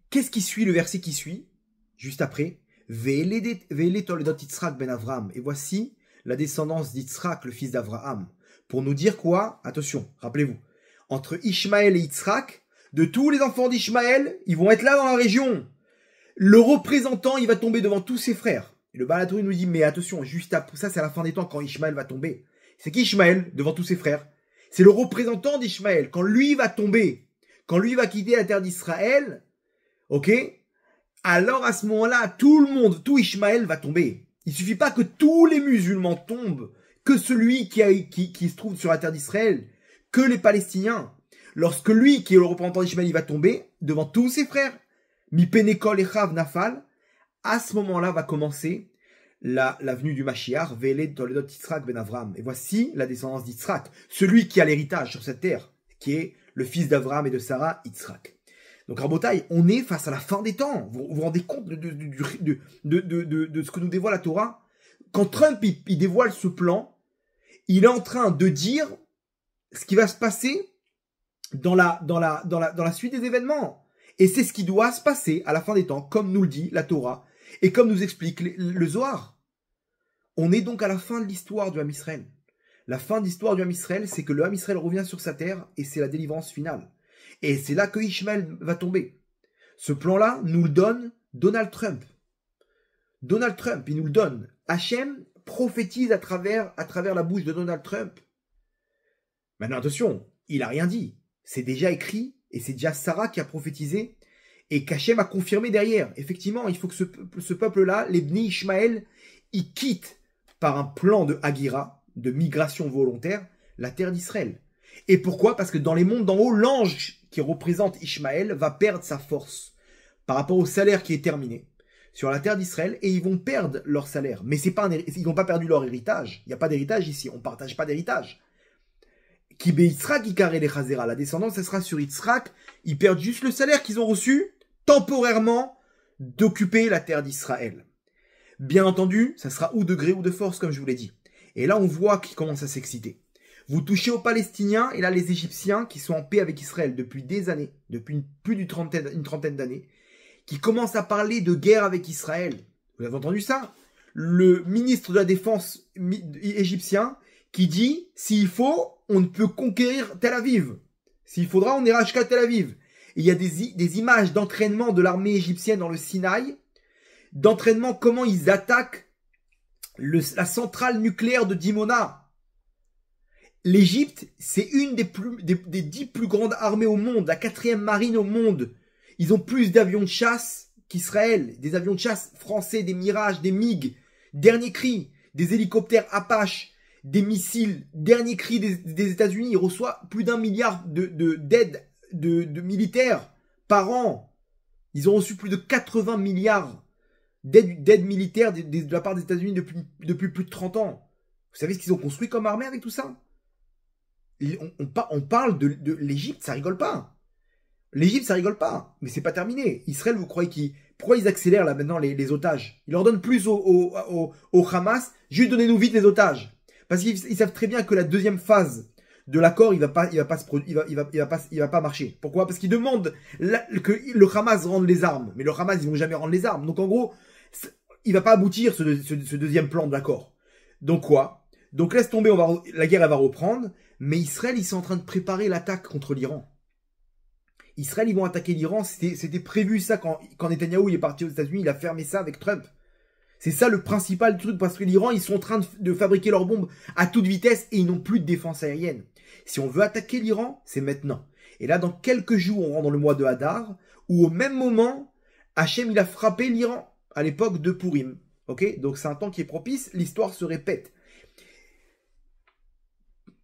Qu'est-ce qui suit le verset qui suit? Juste après. Ve'ele toledot Yitzhak ben Avram. Et voici la descendance d'Yitzhak, le fils d'Avraham. Pour nous dire quoi? Attention, rappelez-vous. Entre Ishmaël et Yitzhak, de tous les enfants d'Ishmaël, ils vont être là dans la région. Le représentant, il va tomber devant tous ses frères. Et le Baal HaTurim nous dit, mais attention, juste après ça, c'est à la fin des temps quand Ishmaël va tomber. C'est qui Ishmaël devant tous ses frères? C'est le représentant d'Ishmaël. Quand lui va tomber, quand lui va quitter la terre d'Israël, ok? Alors à ce moment-là, tout Ishmaël va tomber. Il suffit pas que tous les musulmans tombent, que celui qui se trouve sur la terre d'Israël, que les Palestiniens. Lorsque lui, qui est le représentant d'Ishmaël, il va tomber devant tous ses frères, mi penekol echav nafal, à ce moment-là va commencer la venue du Mashiach, Ve'ele toledot Yitzhak ben Avram. Et voici la descendance d'Yitzhak, celui qui a l'héritage sur cette terre, qui est le fils d'Avram et de Sarah, Yitzhak. Donc Rabotai, on est face à la fin des temps. Vous vous rendez compte de ce que nous dévoile la Torah? Quand Trump il dévoile ce plan, il est en train de dire ce qui va se passer dans la suite des événements. Et c'est ce qui doit se passer à la fin des temps, comme nous le dit la Torah, et comme nous explique le Zohar. On est donc à la fin de l'histoire du Ham Israël. La fin de l'histoire du Ham Israël, c'est que le Ham Israël revient sur sa terre, et c'est la délivrance finale. Et c'est là que Ishmaël va tomber. Ce plan-là nous le donne Donald Trump. Donald Trump, il nous le donne. Hachem prophétise à travers la bouche de Donald Trump. Maintenant, attention, il n'a rien dit. C'est déjà écrit, et c'est déjà Sarah qui a prophétisé, et qu'Hachem a confirmé derrière. Effectivement, il faut que ce peuple-là, les Bni Ishmaël, ils quittent par un plan de Hagira, de migration volontaire, la terre d'Israël. Et pourquoi? Parce que dans les mondes d'en haut, l'ange qui représente Ishmaël va perdre sa force par rapport au salaire qui est terminé sur la terre d'Israël, et ils vont perdre leur salaire. Mais ils n'ont pas perdu leur héritage. Il n'y a pas d'héritage ici, on ne partage pas d'héritage. Qui be Yitzhak ikaré les chazera. La descendance, elle sera sur Yitzhak. Ils perdent juste le salaire qu'ils ont reçu temporairement d'occuper la terre d'Israël. Bien entendu, ça sera ou de gré ou de force, comme je vous l'ai dit. Et là, on voit qu'ils commencent à s'exciter. Vous touchez aux Palestiniens, et là, les Égyptiens, qui sont en paix avec Israël depuis des années, depuis plus d'une trentaine d'années, qui commencent à parler de guerre avec Israël. Vous avez entendu ça? Le ministre de la Défense égyptien qui dit, s'il faut, on ne peut conquérir Tel Aviv. S'il faudra, on ira jusqu'à Tel Aviv. Et il y a des images d'entraînement de l'armée égyptienne dans le Sinaï, d'entraînement comment ils attaquent la centrale nucléaire de Dimona. L'Égypte, c'est une des 10 plus grandes armées au monde, la 4e marine au monde. Ils ont plus d'avions de chasse qu'Israël, des avions de chasse français, des Mirage, des MiG, dernier cri, des hélicoptères Apache, des missiles, dernier cri des États-Unis. Ils reçoivent plus d'1 milliard d'aides de militaires par an. Ils ont reçu plus de 80 milliards d'aides militaires de la part des États-Unis depuis plus de 30 ans. Vous savez ce qu'ils ont construit comme armée avec tout ça? On parle de l'Égypte, ça rigole pas. L'Égypte, ça rigole pas. Mais c'est pas terminé. Israël, vous croyez pourquoi ils accélèrent là maintenant les otages? Ils leur donnent plus au Hamas. Juste donnez-nous vite les otages. Parce qu'ils savent très bien que la deuxième phase de l'accord, il va pas marcher. Pourquoi? Parce qu'ils demandent que le Hamas rende les armes. Mais le Hamas, ils vont jamais rendre les armes. Donc en gros, il va pas aboutir ce deuxième plan de l'accord. Donc quoi? Donc laisse tomber, la guerre elle va reprendre. Mais Israël, ils sont en train de préparer l'attaque contre l'Iran. Israël, ils vont attaquer l'Iran. C'était prévu ça quand Netanyahou est parti aux États-Unis. Il a fermé ça avec Trump. C'est ça le principal truc, parce que l'Iran, ils sont en train de fabriquer leurs bombes à toute vitesse et ils n'ont plus de défense aérienne. Si on veut attaquer l'Iran, c'est maintenant. Et là, dans quelques jours, on rentre dans le mois de Hadar, où au même moment, Hachem, il a frappé l'Iran à l'époque de Purim. Ok? Donc c'est un temps qui est propice, l'histoire se répète.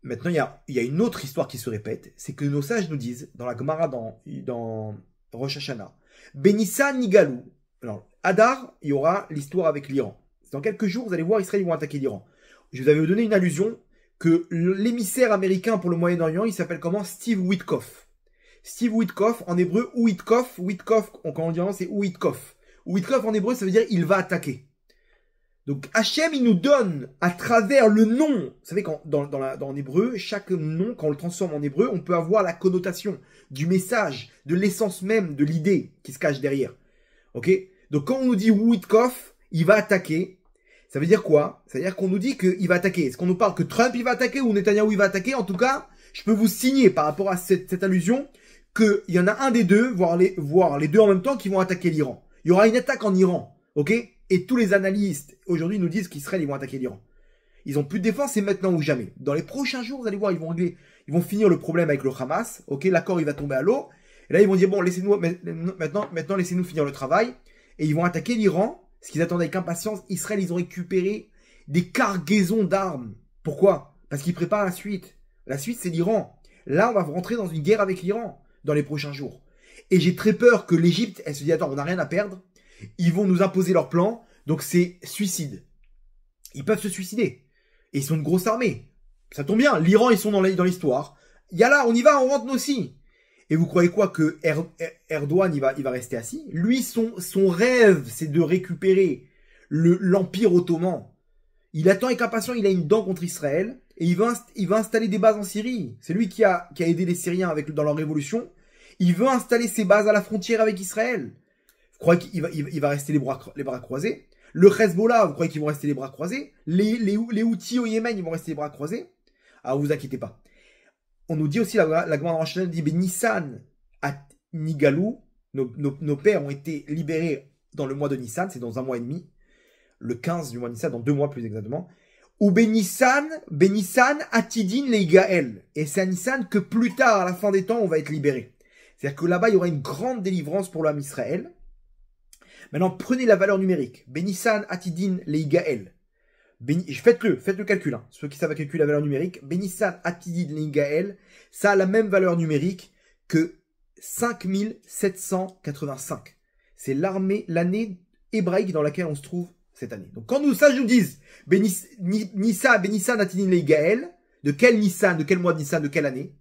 Maintenant, il y a une autre histoire qui se répète, c'est que nos sages nous disent, dans la Gemara, dans Rosh Hashanah, Benissa Nigalou. Alors, Hadar, il y aura l'histoire avec l'Iran. Dans quelques jours, vous allez voir, Israël, ils vont attaquer l'Iran. Je vous avais donné une allusion que l'émissaire américain pour le Moyen-Orient, il s'appelle comment? Steve Witkoff. Steve Witkoff, en hébreu, Witkoff, quand on dit en c'est Witkoff. Witkoff, en hébreu, ça veut dire il va attaquer. Donc Hachem, il nous donne à travers le nom. Vous savez, en hébreu, chaque nom, quand on le transforme en hébreu, on peut avoir la connotation du message, de l'essence même de l'idée qui se cache derrière. Ok? Donc quand on nous dit Witkoff, il va attaquer, ça veut dire quoi? Ça veut dire qu'on nous dit qu'il va attaquer. Est-ce qu'on nous parle que Trump il va attaquer ou Netanyahou il va attaquer? En tout cas, je peux vous signer par rapport à cette allusion qu'il y en a un des deux, voire les deux en même temps, qui vont attaquer l'Iran. Il y aura une attaque en Iran, ok? Et tous les analystes aujourd'hui nous disent qu'Israël ils vont attaquer l'Iran. Ils ont plus de défense, c'est maintenant ou jamais. Dans les prochains jours, vous allez voir, ils vont finir le problème avec le Hamas, ok? L'accord il va tomber à l'eau. Et là ils vont dire bon, laissez-nous maintenant laissez-nous finir le travail. Et ils vont attaquer l'Iran, ce qu'ils attendaient avec impatience. Israël, ils ont récupéré des cargaisons d'armes. Pourquoi? Parce qu'ils préparent la suite. La suite, c'est l'Iran. Là, on va rentrer dans une guerre avec l'Iran dans les prochains jours. Et j'ai très peur que l'Égypte, elle se dise, attends, on n'a rien à perdre. Ils vont nous imposer leur plan. Donc, c'est suicide. Ils peuvent se suicider. Et ils sont une grosse armée. Ça tombe bien. L'Iran, ils sont dans l'histoire. Yallah, on y va, on rentre nous aussi. Et vous croyez quoi que Erdogan, il va rester assis? Lui, son rêve, c'est de récupérer l'Empire ottoman. Il attend avec impatience, il a une dent contre Israël. Et il va installer des bases en Syrie. C'est lui qui a aidé les Syriens dans leur révolution. Il veut installer ses bases à la frontière avec Israël. Vous croyez qu'il va rester les bras croisés? Le Hezbollah, vous croyez qu'ils vont rester les bras croisés? Les Houthis au Yémen, ils vont rester les bras croisés? Ah, vous inquiétez pas. On nous dit aussi, la Gemara en Chanel dit, Nissan à Nigalou, nos pères ont été libérés dans le mois de Nissan, c'est dans un mois et demi, le 15 du mois de Nissan, dans 2 mois plus exactement, ou Benissan Atidin Leigael. Et c'est à Nissan que plus tard, à la fin des temps, on va être libéré. C'est-à-dire que là-bas, il y aura une grande délivrance pour l'homme Israël. Maintenant, prenez la valeur numérique. Benissan Atidin Leigael. Faites le calcul, hein. Ceux qui savent calculer la valeur numérique. Benissan Atidin Leigael, ça a la même valeur numérique que 5785. C'est l'année hébraïque dans laquelle on se trouve cette année. Donc quand nous sages nous disent Benissan Atidin Leigael, de quel Nissan, de quel mois de Nissan, de quelle année?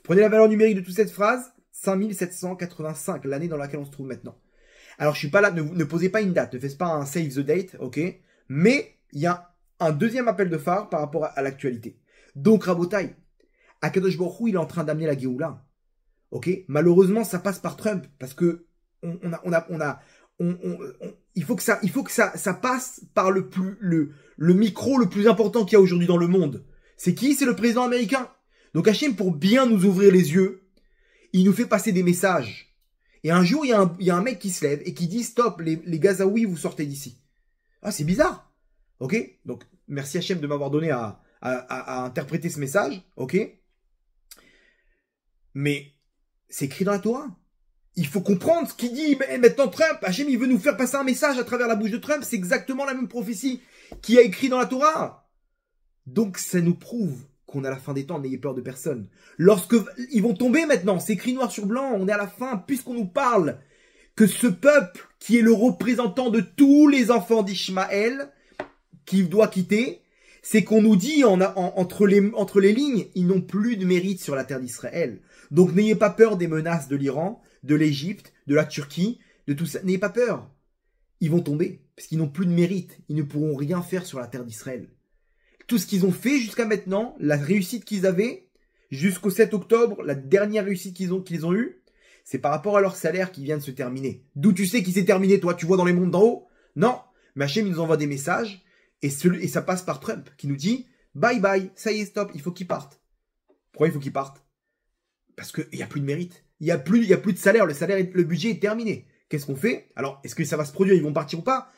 Prenez la valeur numérique de toute cette phrase, 5785, l'année dans laquelle on se trouve maintenant. Alors je suis pas là, ne posez pas une date, ne faites pas un save the date, ok? Mais il y a un deuxième appel de phare par rapport à l'actualité. Donc Rabotai, Akadosh Baruch Hu, il est en train d'amener la Géoula. Ok? Malheureusement, ça passe par Trump parce que il faut que ça passe par le micro le plus important qu'il y a aujourd'hui dans le monde. C'est qui? C'est le président américain. Donc Hachem, pour bien nous ouvrir les yeux, il nous fait passer des messages. Et un jour, il y a un mec qui se lève et qui dit stop, les Gazaouis, vous sortez d'ici. Ah, c'est bizarre. Ok? Donc, merci Hachem de m'avoir donné à interpréter ce message. Ok? Mais c'est écrit dans la Torah. Il faut comprendre ce qu'il dit. Maintenant, Trump, Hachem, il veut nous faire passer un message à travers la bouche de Trump. C'est exactement la même prophétie qui a écrit dans la Torah. Donc, ça nous prouve qu'on est à la fin des temps, n'ayez peur de personne. Lorsque ils vont tomber maintenant, c'est écrit noir sur blanc, on est à la fin, puisqu'on nous parle que ce peuple, qui est le représentant de tous les enfants d'Ishmaël, qui doit quitter, c'est qu'on nous dit entre les lignes, ils n'ont plus de mérite sur la terre d'Israël. Donc n'ayez pas peur des menaces de l'Iran, de l'Égypte, de la Turquie, de tout ça. N'ayez pas peur. Ils vont tomber, parce qu'ils n'ont plus de mérite. Ils ne pourront rien faire sur la terre d'Israël. Tout ce qu'ils ont fait jusqu'à maintenant, la réussite qu'ils avaient, jusqu'au 7 octobre, la dernière réussite qu'ils ont eue, c'est par rapport à leur salaire qui vient de se terminer. D'où tu sais qu'il s'est terminé, toi, tu vois dans les mondes d'en haut? Non. Mais Hachem, il nous envoie des messages, et ça passe par Trump, qui nous dit, bye bye, ça y est, stop, il faut qu'il parte. Pourquoi il faut qu'il parte? Parce qu'il n'y a plus de mérite. Il y a plus de salaire, le budget est terminé. Qu'est-ce qu'on fait? Alors, est-ce que ça va se produire, ils vont partir ou pas?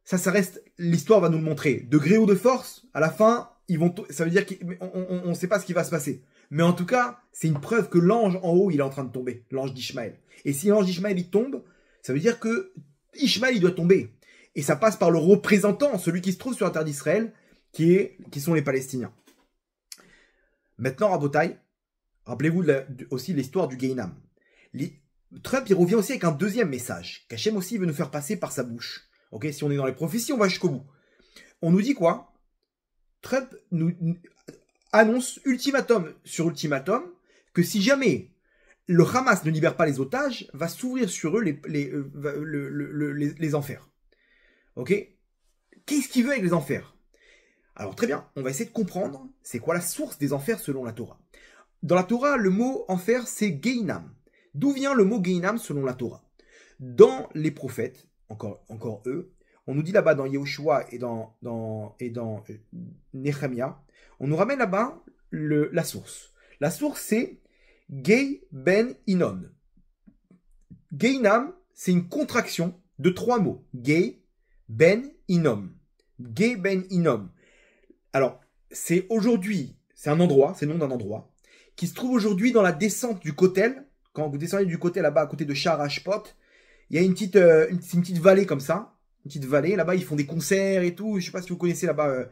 Ça reste, l'histoire va nous le montrer. De gré ou de force, à la fin, ça veut dire qu'on ne sait pas ce qui va se passer. Mais en tout cas, c'est une preuve que l'ange en haut, il est en train de tomber. L'ange d'Ishmaël. Et si l'ange d'Ishmaël, il tombe, ça veut dire que Ishmaël, il doit tomber. Et ça passe par le représentant, celui qui se trouve sur la terre d'Israël, qui sont les Palestiniens. Maintenant, Rabotai, rappelez-vous aussi l'histoire du Guéinam. Trump, il revient aussi avec un deuxième message, qu'Hachem aussi veut nous faire passer par sa bouche. Ok, si on est dans les prophéties, on va jusqu'au bout. On nous dit quoi? Trump nous annonce ultimatum sur ultimatum que si jamais le Hamas ne libère pas les otages, va s'ouvrir sur eux les enfers. Ok? Qu'est-ce qu'il veut avec les enfers? Alors très bien, on va essayer de comprendre c'est quoi la source des enfers selon la Torah. Dans la Torah, le mot enfer, c'est Gehinam. D'où vient le mot Gehinam selon la Torah? Dans les prophètes, encore eux, on nous dit là-bas dans Yehoshua et dans Nehemia, on nous ramène là-bas la source. La source, c'est Gei Ben Inon. Gehinam, c'est une contraction de 3 mots. Gei Ben Inom. Gei Ben Inom. Alors, c'est un endroit, c'est le nom d'un endroit, qui se trouve aujourd'hui dans la descente du Kotel. Quand vous descendez du Kotel là-bas, à côté de Shar Hashpot, il y a une petite vallée comme ça. Une petite vallée. Là-bas, ils font des concerts et tout. Je sais pas si vous connaissez là-bas.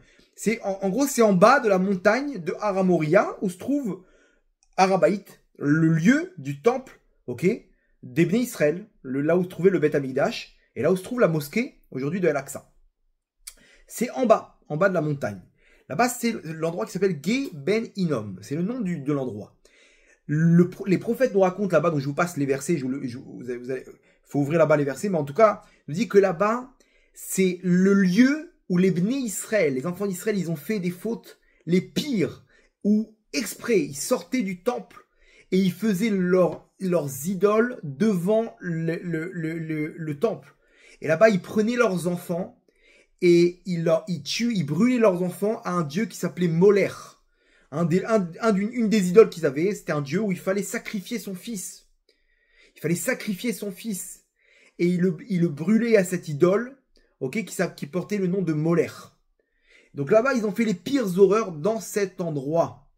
En gros, c'est en bas de la montagne de Haramoria, où se trouve Harabaït, le lieu du temple, ok, des Bnei Israël, là où se trouvait le Beth Amikdash, et là où se trouve la mosquée, aujourd'hui de Al-Aqsa. C'est en bas de la montagne. Là-bas, c'est l'endroit qui s'appelle Gei Ben Inom. C'est le nom de l'endroit. Les prophètes nous racontent là-bas, donc je vous passe les versets, faut ouvrir là-bas les versets, mais en tout cas, il nous dit que là-bas, c'est le lieu où les Bnei Israël, les enfants d'Israël, ils ont fait des fautes les pires, où exprès, ils sortaient du temple et ils faisaient leurs idoles devant le temple. Et là-bas, ils prenaient leurs enfants et ils brûlaient leurs enfants à un dieu qui s'appelait Moler. Une des idoles qu'ils avaient, c'était un dieu où il fallait sacrifier son fils. Il fallait sacrifier son fils. Et il le brûlait à cette idole, ok, qui portait le nom de Moler. Donc là-bas, ils ont fait les pires horreurs dans cet endroit.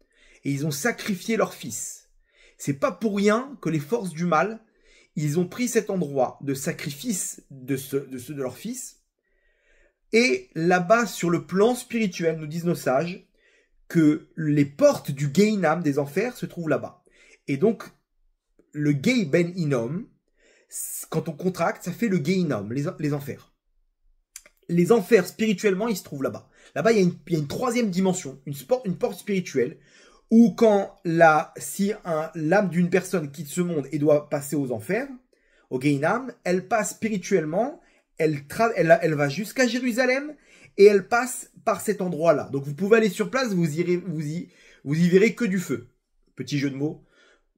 Et ils ont sacrifié leur fils. C'est pas pour rien que les forces du mal, ils ont pris cet endroit de sacrifice de leur fils. Et là-bas, sur le plan spirituel, nous disent nos sages, que les portes du Gehinam, des enfers, se trouvent là-bas. Et donc, le Gei Ben Inom, quand on contracte, ça fait le Gehinam, les enfers. Les enfers, spirituellement, ils se trouvent là-bas. Là-bas, il y a une troisième dimension, une porte spirituelle, où si l'âme d'une personne quitte ce monde et doit passer aux enfers, au Gehinam, elle passe spirituellement, elle va jusqu'à Jérusalem, et elle passe par cet endroit-là. Donc vous pouvez aller sur place, vous y verrez que du feu. Petit jeu de mots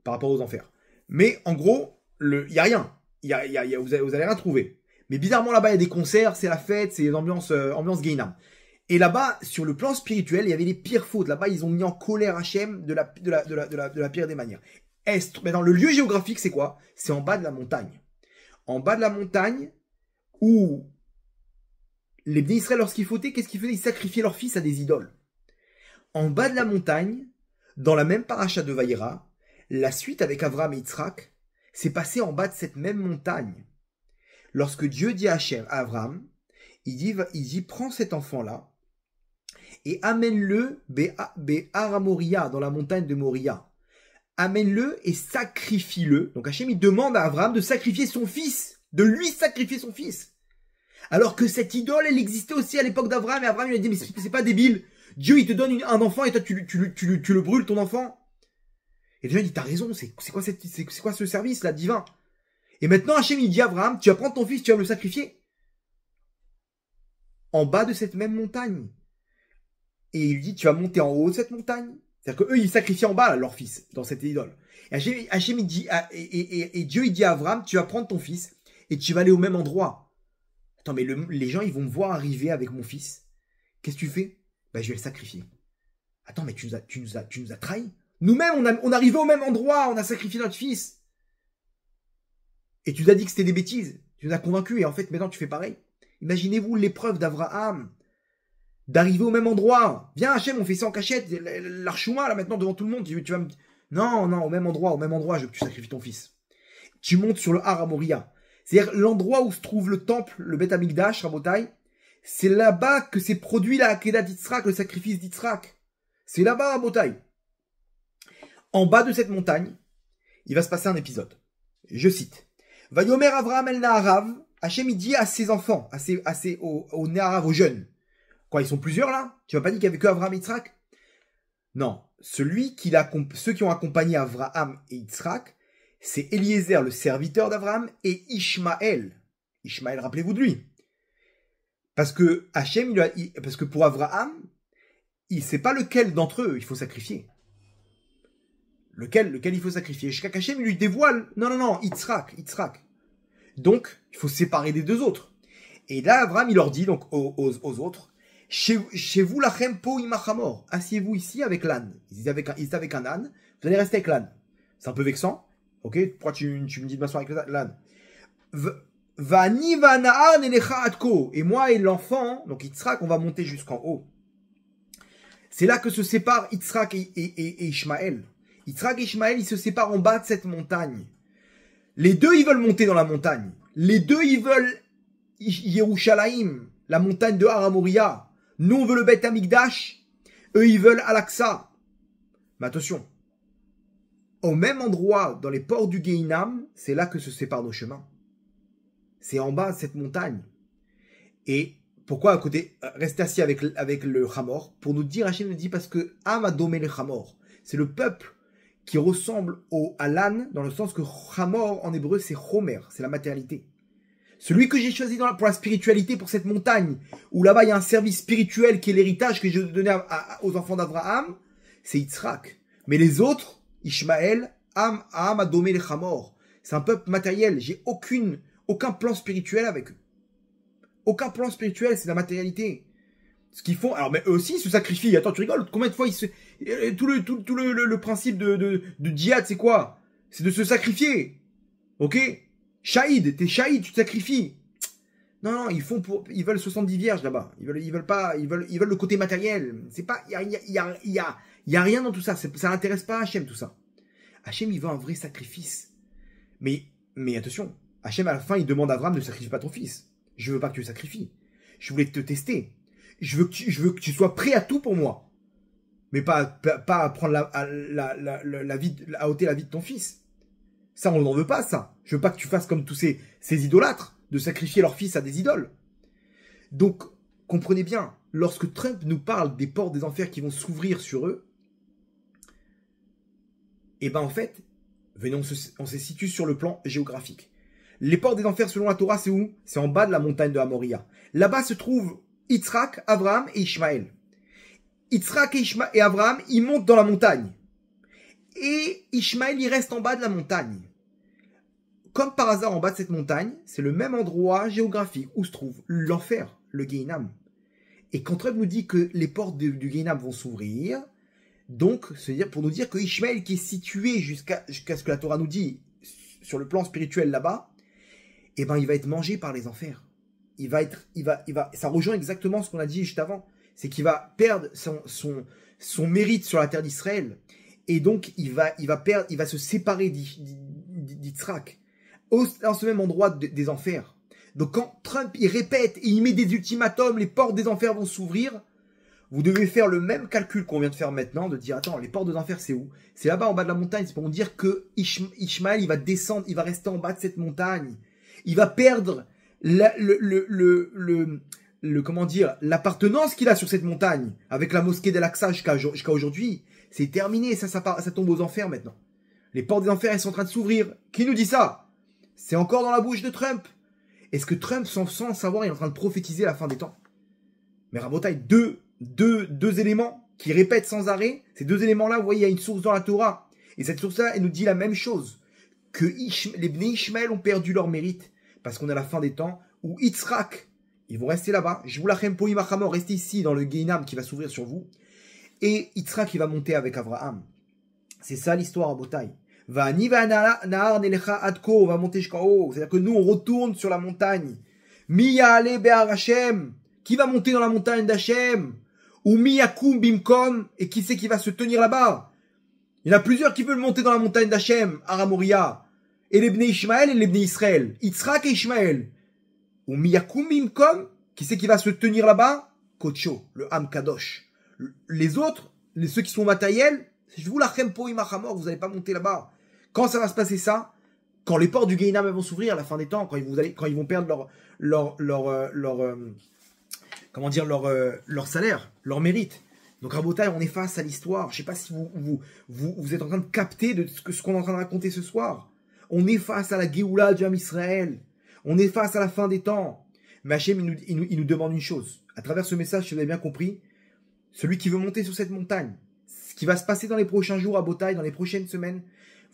par rapport aux enfers. Mais en gros, il n'y a rien. Vous allez rien trouver. Mais bizarrement là-bas, il y a des concerts, c'est la fête, c'est ambiance Gehinam. Et là-bas, sur le plan spirituel, il y avait les pires fautes. Là-bas, ils ont mis en colère Hachem de la pire des manières. Maintenant, le lieu géographique, c'est quoi? C'est en bas de la montagne. En bas de la montagne, où les Bnei Israël, lorsqu'ils fautaient, qu'est-ce qu'ils faisaient? Ils sacrifiaient leurs fils à des idoles. En bas de la montagne, dans la même paracha de Vaïra, la suite avec Avraham et Yitzhak, s'est passée en bas de cette même montagne. Lorsque Dieu dit à Avraham, il dit, prends cet enfant-là et amène-le Bé'ar Moria, dans la montagne de Moria. Amène-le et sacrifie-le. Donc Hachem, il demande à Avraham de sacrifier son fils, de lui sacrifier son fils. Alors que cette idole, elle existait aussi à l'époque d'Avraham, et Avraham lui a dit, mais c'est pas débile. Dieu, il te donne un enfant, et toi, tu le brûles, ton enfant. Et Dieu dit, t'as raison, c'est quoi ce service, là, divin? Et maintenant, Hachem, il dit à Avraham, tu vas prendre ton fils, tu vas me le sacrifier. En bas de cette même montagne. Et il lui dit, tu vas monter en haut de cette montagne, C'est-à-dire qu'eux, ils sacrifient en bas leur fils dans cette idole. Et Hachem, il dit, et Dieu, il dit à Abraham, tu vas prendre ton fils et tu vas aller au même endroit. Attends, mais les gens, ils vont me voir arriver avec mon fils. Qu'est-ce que tu fais? Ben, je vais le sacrifier. Attends, mais tu nous as trahis. Nous-mêmes, on arrivait au même endroit, on a sacrifié notre fils. Et tu nous as dit que c'était des bêtises. Tu nous as convaincus et en fait, maintenant, tu fais pareil. Imaginez-vous l'épreuve d'Abraham. D'arriver au même endroit. Viens, Hachem, on fait ça en cachette. L'archouma, là, maintenant, devant tout le monde. Tu vas me... Non, au même endroit, je veux que tu sacrifies ton fils. Tu montes sur le Har Moria. C'est-à-dire l'endroit où se trouve le temple, le Beth Amikdash, Rabotai. C'est là-bas que s'est produit la Akedat d'Yitzhak, le sacrifice d'Yitzhak. C'est là-bas, Rabotai. En bas de cette montagne, il va se passer un épisode. Je cite. Vayomer Avraham el Naharav, Hachem il dit à ses enfants, aux Naharav, aux jeunes. Quoi, ils sont plusieurs là? Tu m'as pas dit qu'il y avait que Avraham et Yitzhak? Non. Ceux qui ont accompagné Avraham et Yitzhak, c'est Eliezer, le serviteur d'Avraham, et Ishmaël. Ishmaël, rappelez-vous de lui. Parce que Hachem, parce que pour Avraham, il ne sait pas lequel d'entre eux il faut sacrifier. Lequel il faut sacrifier. Jusqu'à Hachem, il lui dévoile, non, Yitzhak. Donc, il faut se séparer des deux autres. Et là, Avraham, il leur dit donc aux autres, chez vous, lachem po imachamor. Asseyez-vous ici avec l'âne. Ils étaient avec un âne. Vous allez rester avec l'âne. C'est un peu vexant. Ok? Pourquoi tu me dis de m'asseoir avec l'âne? Vani vana'ar nelecha atko. Et moi et l'enfant, donc Yitzhak, on va monter jusqu'en haut. C'est là que se séparent Yitzhak et Ishmaël. Yitzhak et Ishmaël, ils se séparent en bas de cette montagne. Les deux, ils veulent monter dans la montagne. Les deux, ils veulent Yerushalayim, la montagne de Har Moria. Nous, on veut le Beth Amikdash. Eux, ils veulent Al-Aqsa. Mais attention. Au même endroit, dans les ports du Gehinam, c'est là que se séparent nos chemins. C'est en bas de cette montagne. Et pourquoi à côté, rester assis avec le Hamor? Pour nous dire, Hachem nous dit, parce que Am a domé le Hamor. C'est le peuple qui ressemble à l'âne, dans le sens que Hamor, en hébreu, c'est Homer, c'est la matérialité. Celui que j'ai choisi pour la spiritualité, pour cette montagne, où là-bas il y a un service spirituel qui est l'héritage que je donnais aux enfants d'Abraham, c'est Yitzhak. Mais les autres, Ishmaël, Am a domé le Hamor. C'est un peuple matériel. J'ai aucun plan spirituel avec eux. Aucun plan spirituel, c'est la matérialité. Ce qu'ils font, alors mais eux aussi ils se sacrifient. Attends, tu rigoles? Combien de fois tout le principe de djihad, c'est quoi? C'est de se sacrifier. Ok? Shahid, t'es shahid, tu te sacrifies. Non, ils veulent 70 vierges là-bas. Ils veulent le côté matériel. C'est pas, il y a rien dans tout ça. Ça n'intéresse pas Hachem tout ça. Hachem, il veut un vrai sacrifice. Mais attention, Hachem à la fin, il demande à Abraham ne sacrifie pas ton fils. Je veux pas que tu le sacrifies. Je voulais te tester. Je veux que tu sois prêt à tout pour moi. Mais pas à prendre à ôter la vie de ton fils. Ça, on n'en veut pas, ça. Je veux pas que tu fasses comme tous ces idolâtres, de sacrifier leur fils à des idoles. Donc, comprenez bien, lorsque Trump nous parle des portes des enfers qui vont s'ouvrir sur eux, et ben en fait, venez, on se situe sur le plan géographique. Les portes des enfers, selon la Torah, c'est où? C'est en bas de la montagne de Hamoria. Là-bas se trouvent Yitzhak, Abraham et Ishmaël. Yitzhak et Abraham, ils montent dans la montagne. Et Ishmaël, il reste en bas de la montagne. Comme par hasard, en bas de cette montagne, c'est le même endroit géographique où se trouve l'enfer, le Gehinam. Et quand Trump nous dit que les portes du Gehinam vont s'ouvrir, donc, c'est-à-dire pour nous dire que Ishmaël, qui est situé jusqu'à ce que la Torah nous dit, sur le plan spirituel là-bas, eh ben, il va être mangé par les enfers. Ça rejoint exactement ce qu'on a dit juste avant. C'est qu'il va perdre son mérite sur la terre d'Israël. Et donc, il va se séparer d'Yitzhak. Dans ce même endroit des enfers. Donc quand Trump il répète et il met des ultimatums, les portes des enfers vont s'ouvrir, vous devez faire le même calcul qu'on vient de faire maintenant, de dire attends, les portes des enfers c'est où? C'est là-bas en bas de la montagne, c'est pour dire que Ishmaël il va descendre, il va rester en bas de cette montagne. Il va perdre comment dire, l'appartenance qu'il a sur cette montagne, avec la mosquée d'Al-Aqsa jusqu'à aujourd'hui. C'est terminé, ça tombe aux enfers maintenant. Les portes des enfers elles sont en train de s'ouvrir. Qui nous dit ça? C'est encore dans la bouche de Trump. Est-ce que Trump, sans savoir, est en train de prophétiser la fin des temps? Mais Rabotai, deux éléments qui répète sans arrêt. Ces deux éléments-là, vous voyez, il y a une source dans la Torah. Et cette source-là, elle nous dit la même chose. Que les Bnei Ishmaël ont perdu leur mérite. Parce qu'on est à la fin des temps où Yitzhak, ils vont rester là-bas. Je vous lachem poim achamor, restez ici dans le Gehinam qui va s'ouvrir sur vous. Et Yitzhak, il va monter avec Abraham. C'est ça l'histoire à Botaï. Va'ani va'nahar nelecha adko, on va monter jusqu'en haut. C'est-à-dire que nous, on retourne sur la montagne. Mi ya'ale be'ar Hashem. Qui va monter dans la montagne d'Hashem? Ou mi yakum bimkom. Et qui c'est qui va se tenir là-bas? Il y en a plusieurs qui veulent monter dans la montagne d'Hachem, Aramoria. Et les Bnei Ishmaël et les Bnei Israël. Yitzhak et Ishmaël. Ou Miyakum Mimkom. Qui c'est qui va se tenir là-bas? Kocho, le Ham Kadosh. Les autres, ceux qui sont matériels, je vous la po imachamor, vous n'allez pas monter là-bas. Quand ça va se passer ça? Quand les portes du Gehinam vont s'ouvrir à la fin des temps, quand ils vont perdre leur salaire, leur mérite. Donc Rabotai, on est face à l'histoire. Je ne sais pas si vous êtes en train de capter de ce qu'on est en train de raconter ce soir. On est face à la Géoula du Ham Israël. On est face à la fin des temps. Mais Hachem, il nous demande une chose. À travers ce message, si vous avez bien compris, celui qui veut monter sur cette montagne, ce qui va se passer dans les prochains jours à Botaï, dans les prochaines semaines,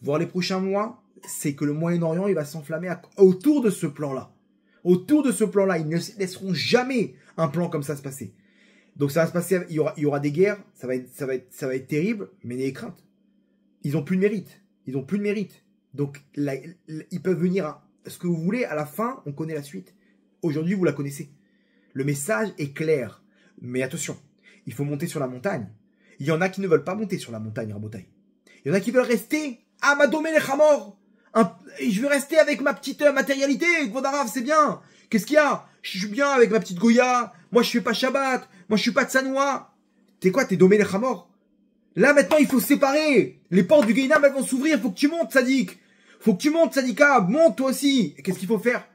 voire les prochains mois, c'est que le Moyen-Orient, il va s'enflammer autour de ce plan-là. Autour de ce plan-là, ils ne laisseront jamais un plan comme ça se passer. Donc ça va se passer, il y aura des guerres, ça va être terrible, mais n'ayez crainte. Ils n'ont plus de mérite. Ils n'ont plus de mérite. Donc là, ils peuvent venir à ce que vous voulez, à la fin, on connaît la suite. Aujourd'hui, vous la connaissez. Le message est clair. Mais attention, il faut monter sur la montagne. Il y en a qui ne veulent pas monter sur la montagne, Rabotai. Il y en a qui veulent rester à Madomé les Chamor. Je veux rester avec ma petite matérialité, Gvodarav, c'est bien. Qu'est-ce qu'il y a? Je suis bien avec ma petite Goya. Moi, je fais pas Shabbat. Moi, je suis pas de Sanoa. T'es quoi? T'es Domé les Chamor. Là, maintenant, il faut se séparer. Les portes du Gehinam, elles vont s'ouvrir. Faut que tu montes, Sadik. Faut que tu montes, Sadika. Monte, toi aussi. Qu'est-ce qu'il faut faire?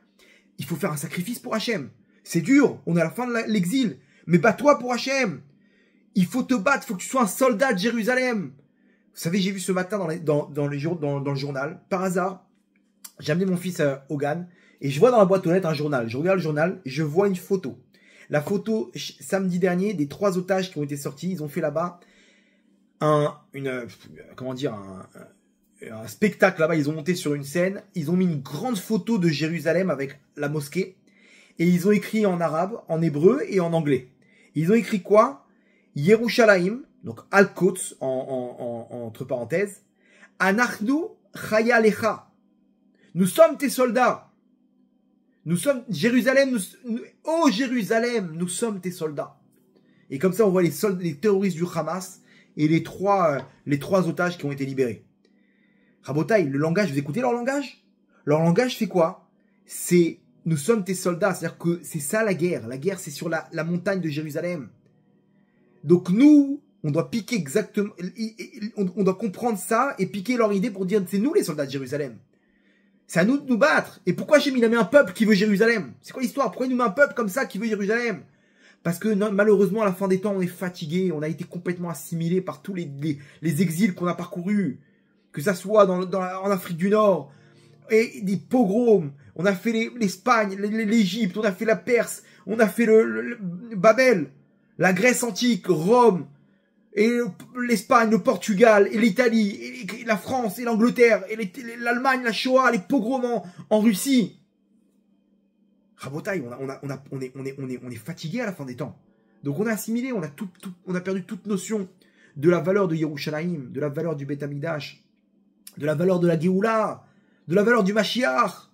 Il faut faire un sacrifice pour Hachem. C'est dur. On est à la fin de l'exil. Mais bats-toi pour Hachem. Il faut te battre. Faut que tu sois un soldat de Jérusalem. Vous savez, j'ai vu ce matin dans le journal, par hasard, j'ai amené mon fils à Hogan, et je vois dans la boîte aux lettres un journal. Je regarde le journal, et je vois une photo. La photo, samedi dernier, des 3 otages qui ont été sortis. Ils ont fait là-bas un spectacle là-bas. Ils ont monté sur une scène. Ils ont mis une grande photo de Jérusalem avec la mosquée. Et ils ont écrit en arabe, en hébreu et en anglais. Ils ont écrit quoi? Yerushalayim, donc Al-Quds, entre parenthèses. Anachnu chayalecha. Nous sommes tes soldats. Nous sommes Jérusalem. Oh Jérusalem, nous sommes tes soldats. Et comme ça, on voit les terroristes du Hamas et les trois otages qui ont été libérés. Rabotai, le langage, vous écoutez leur langage? Leur langage fait quoi? C'est nous sommes tes soldats. C'est-à-dire que c'est ça la guerre. La guerre, c'est sur la montagne de Jérusalem. Donc nous, on doit piquer exactement, on doit comprendre ça et piquer leur idée pour dire c'est nous les soldats de Jérusalem. C'est à nous de nous battre. Et pourquoi Hachem il a mis un peuple qui veut Jérusalem? C'est quoi l'histoire? Pourquoi il nous met un peuple comme ça qui veut Jérusalem? Parce que malheureusement à la fin des temps on est fatigué, on a été complètement assimilé par tous les exils qu'on a parcourus, que ça soit en Afrique du Nord, et des pogroms. On a fait l'Espagne, l'Égypte, on a fait la Perse, on a fait le Babel, la Grèce antique, Rome, et l'Espagne, le Portugal, et l'Italie, et la France, et l'Angleterre, et l'Allemagne, la Shoah, les pogroms en Russie. Rabotai, on est fatigué à la fin des temps. Donc on a assimilé, on a perdu toute notion de la valeur de Yerushalayim, de la valeur du Beth Amikdash, de la valeur de la Géoula, de la valeur du Mashiach.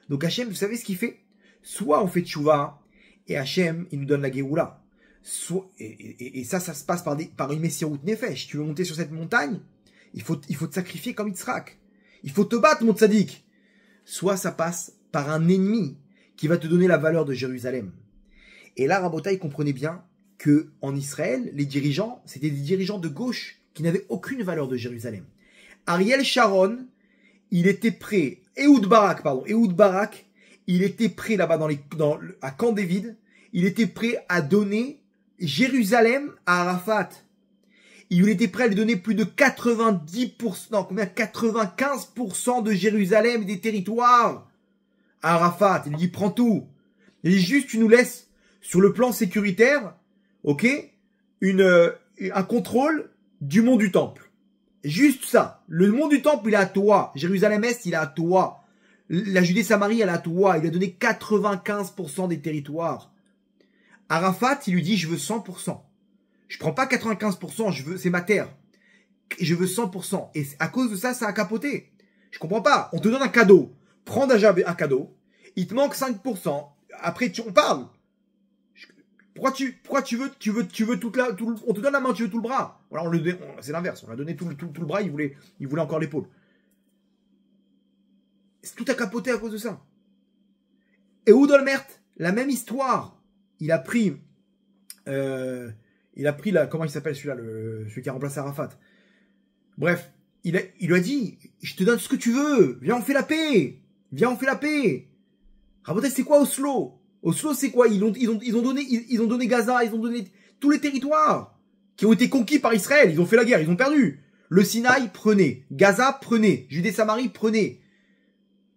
Donc Hachem, vous savez ce qu'il fait? Soit on fait tchouva, et Hachem, il nous donne la Géoula. Et ça se passe par une Messirut Nefesh. Tu veux monter sur cette montagne, il faut te sacrifier comme Yitzhak. Il faut te battre, mon tzaddik. Soit ça passe par un ennemi qui va te donner la valeur de Jérusalem. Et là, Rabotai, comprenez bien que en Israël, les dirigeants, c'était des dirigeants de gauche qui n'avaient aucune valeur de Jérusalem. Ariel Sharon, il était prêt, Ehud Barak, il était prêt là-bas à Camp David, il était prêt à donner Jérusalem à Arafat. Il était prêt à lui donner plus de 95% de Jérusalem et des territoires à Arafat. Il lui dit, prends tout. Il dit juste, tu nous laisses, sur le plan sécuritaire, ok, une un contrôle du mont du temple. Juste ça. Le mont du temple, il est à toi. Jérusalem-Est, il est à toi. La Judée-Samarie, elle est à toi. Il a donné 95% des territoires. Arafat, il lui dit, je veux 100%. Je prends pas 95%, c'est ma terre. Je veux 100%. Et à cause de ça, ça a capoté. Je comprends pas. On te donne un cadeau. Prends déjà un cadeau. Il te manque 5%. Après, on parle. Pourquoi tu veux toute la, on te donne la main, tu veux tout le bras. Voilà, c'est l'inverse. On a donné tout le bras, il voulait encore l'épaule. Tout a capoté à cause de ça. Et Oudolmert, la même histoire. Il a pris comment il s'appelle celui-là, celui qui a remplacé Arafat. Bref, il lui a dit, je te donne ce que tu veux. Viens, on fait la paix. Viens, on fait la paix. Rabotai, c'est quoi Oslo? Oslo, c'est quoi? Ils ont donné Gaza, ils ont donné tous les territoires qui ont été conquis par Israël. Ils ont fait la guerre, ils ont perdu. Le Sinaï, prenez. Gaza, prenez. Judée-Samarie, prenez.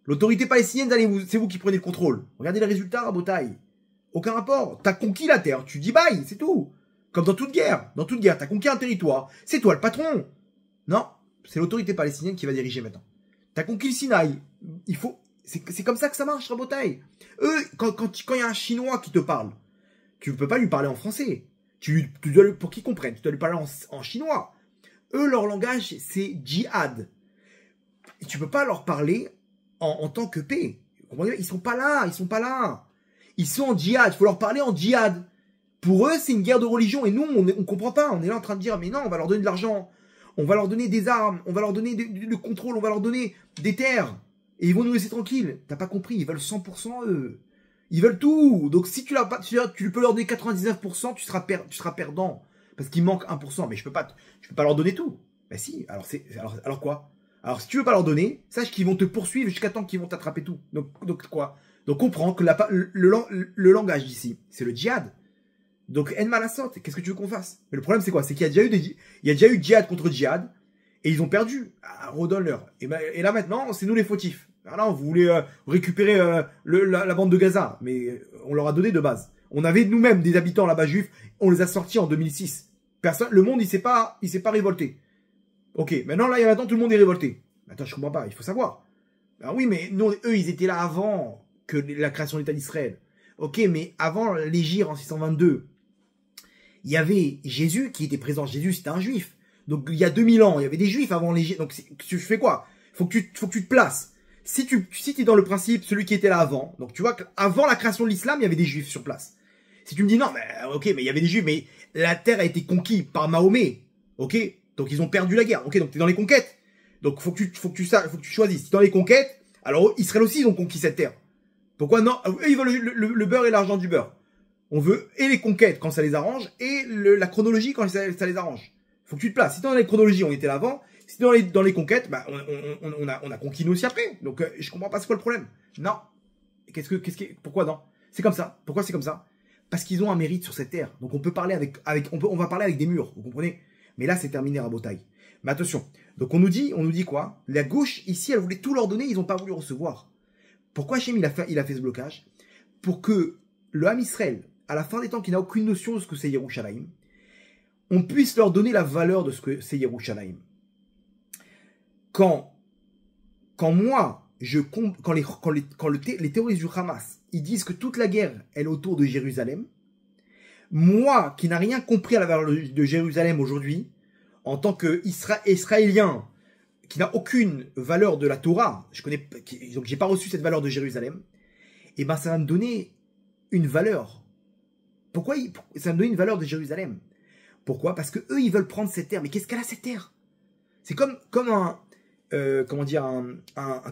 L'autorité palestinienne, c'est vous qui prenez le contrôle. Regardez les résultats, Rabotai. Aucun rapport. T'as conquis la terre, tu dis bye, c'est tout. Comme dans toute guerre. Dans toute guerre, t'as conquis un territoire. C'est toi le patron. Non, c'est l'autorité palestinienne qui va diriger maintenant. T'as conquis le Sinaï. C'est comme ça que ça marche, Rabotai. Eux, quand il y a un Chinois qui te parle, tu ne peux pas lui parler en français. Pour qu'ils comprennent, tu dois lui parler en chinois. Eux, leur langage, c'est djihad. Et tu peux pas leur parler en tant que paix. Ils sont pas là. Ils sont en djihad. Il faut leur parler en djihad. Pour eux, c'est une guerre de religion. Et nous, on comprend pas. On est là en train de dire, mais non, on va leur donner de l'argent. On va leur donner des armes. On va leur donner le contrôle. On va leur donner des terres. Et ils vont nous laisser tranquilles. T'as pas compris. Ils veulent 100%, eux. Ils veulent tout. Donc, si tu peux leur donner 99%, tu seras perdant. Parce qu'il manque 1%. Mais je peux pas leur donner tout. Ben si. Alors quoi? Alors, si tu veux pas leur donner, sache qu'ils vont te poursuivre jusqu'à temps qu'ils vont t'attraper tout. Donc quoi? Donc, comprends que le langage d'ici, c'est le djihad. Donc, en malassot, qu'est-ce que tu veux qu'on fasse? Mais le problème, c'est quoi? C'est qu'il y a déjà eu djihad contre djihad, et ils ont perdu. Ah, redonne-leur. Et là, maintenant, c'est nous les fautifs. Alors, vous voulez récupérer la bande de Gaza, mais on leur a donné de base. On avait nous-mêmes des habitants là-bas juifs, on les a sortis en 2006. Le monde, il s'est pas révolté. Ok, maintenant, tout le monde est révolté. Attends, je comprends pas, il faut savoir. Ah oui, mais non, eux, ils étaient là avant que la création de l'État d'Israël. Ok, mais avant l'Égir en 622, il y avait Jésus qui était présent. Jésus, c'était un juif. Donc, il y a 2000 ans, il y avait des juifs avant l'Égir. Donc, tu fais quoi? Faut que tu te places. Si tu es dans le principe, celui qui était là avant, donc tu vois qu'avant la création de l'islam, il y avait des juifs sur place. Si tu me dis non, mais ok, mais il y avait des juifs, mais la terre a été conquise par Mahomet. Ok? Donc, ils ont perdu la guerre. Ok, donc t'es dans les conquêtes. Donc, faut que tu choisisses. Si dans les conquêtes, alors Israël aussi, ils ont conquis cette terre. Pourquoi non? Eux, ils veulent le beurre et l'argent du beurre. On veut et les conquêtes quand ça les arrange et la chronologie quand ça les arrange. Faut que tu te places. Si dans les chronologies, on était là avant. Si dans les conquêtes, bah, on a conquis nous aussi après. Donc, je comprends pas c'est quoi le problème. Non. Pourquoi non? C'est comme ça. Pourquoi c'est comme ça? Parce qu'ils ont un mérite sur cette terre. Donc, on peut parler on va parler avec des murs. Vous comprenez? Mais là, c'est terminé, Rabotai. Mais attention. Donc, on nous dit quoi? La gauche, ici, elle voulait tout leur donner, ils n'ont pas voulu recevoir. Pourquoi Hachem, il a fait ce blocage? Pour que le Ham Israël, à la fin des temps, qui n'a aucune notion de ce que c'est Yerushalayim, on puisse leur donner la valeur de ce que c'est Yerushalayim. Quand les terroristes du Hamas, ils disent que toute la guerre, elle est autour de Jérusalem, moi, qui n'a rien compris à la valeur de Jérusalem aujourd'hui, en tant qu'Israélien, qui n'a aucune valeur de la Torah, donc j'ai pas reçu cette valeur de Jérusalem, et ben ça va me donner une valeur. Pourquoi ça va me donner une valeur de Jérusalem? Pourquoi? Parce que eux, ils veulent prendre cette terre. Mais qu'est-ce qu'elle a cette terre? C'est comme un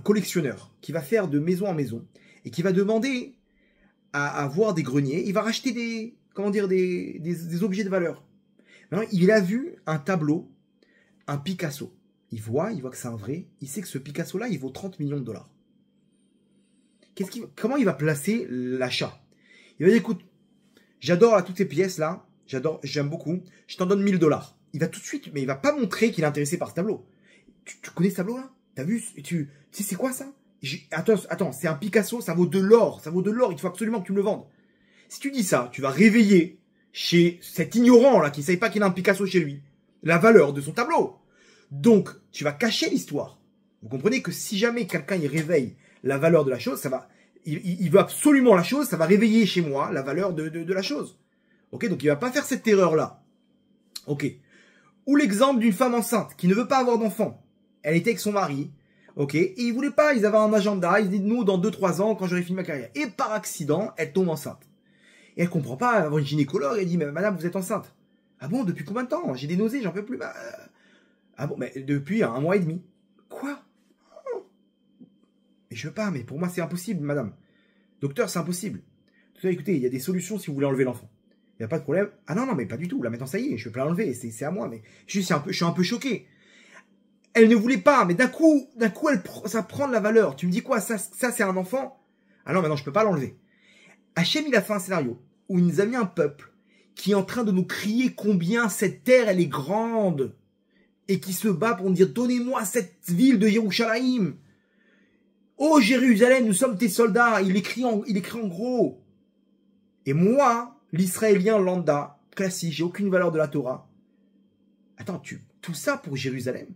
collectionneur qui va faire de maison en maison et qui va demander à avoir des greniers. Il va racheter des objets de valeur. Maintenant, il a vu un tableau, un Picasso. Il voit que c'est un vrai. Il sait que ce Picasso-là, il vaut 30 millions de dollars. Comment il va placer l'achat? Il va dire, écoute, j'adore toutes ces pièces-là. J'aime beaucoup. Je t'en donne 1000 dollars. Il va tout de suite, mais il va pas montrer qu'il est intéressé par ce tableau. Tu connais ce tableau-là? T'as vu? Tu sais c'est quoi ça? Attends, c'est un Picasso, ça vaut de l'or. Ça vaut de l'or, il faut absolument que tu me le vendes. Si tu dis ça, tu vas réveiller chez cet ignorant là qui ne savait pas qu'il a un Picasso chez lui, la valeur de son tableau. Donc, tu vas cacher l'histoire. Vous comprenez que si jamais quelqu'un il réveille la valeur de la chose, ça va, il veut absolument la chose, ça va réveiller chez moi la valeur de la chose. Ok, donc il va pas faire cette erreur-là. Ok. Ou l'exemple d'une femme enceinte qui ne veut pas avoir d'enfant. Elle était avec son mari, ok, et ils voulaient pas, ils avaient un agenda, ils se disent, nous, dans 2-3 ans, quand j'aurai fini ma carrière. Et par accident, elle tombe enceinte. Et elle comprend pas, elle va une gynécologue, elle dit, mais madame, vous êtes enceinte. Ah bon, depuis combien de temps? J'ai des nausées, j'en peux plus. Ah bon, mais depuis 1 mois et demi. Quoi? Mais je veux pas, mais pour moi, c'est impossible, madame. Docteur, c'est impossible. Écoutez, il y a des solutions si vous voulez enlever l'enfant. Il n'y a pas de problème. Ah non, non, mais pas du tout. Là, maintenant, ça y est, je vais pas l'enlever. C'est à moi. Mais je suis un peu choqué. Elle ne voulait pas, mais d'un coup, ça prend de la valeur. Tu me dis quoi? Ça c'est un enfant? Ah non, maintenant, je peux pas l'enlever. Hachem, il a fait un scénario où il nous a mis un peuple qui est en train de nous crier combien cette terre, elle est grande. Et qui se bat pour nous dire, donnez-moi cette ville de Yerushalayim. Oh Jérusalem, nous sommes tes soldats. Il écrit en gros. Et moi, l'Israélien lambda, classique, j'ai aucune valeur de la Torah. Attends, tout ça pour Jérusalem?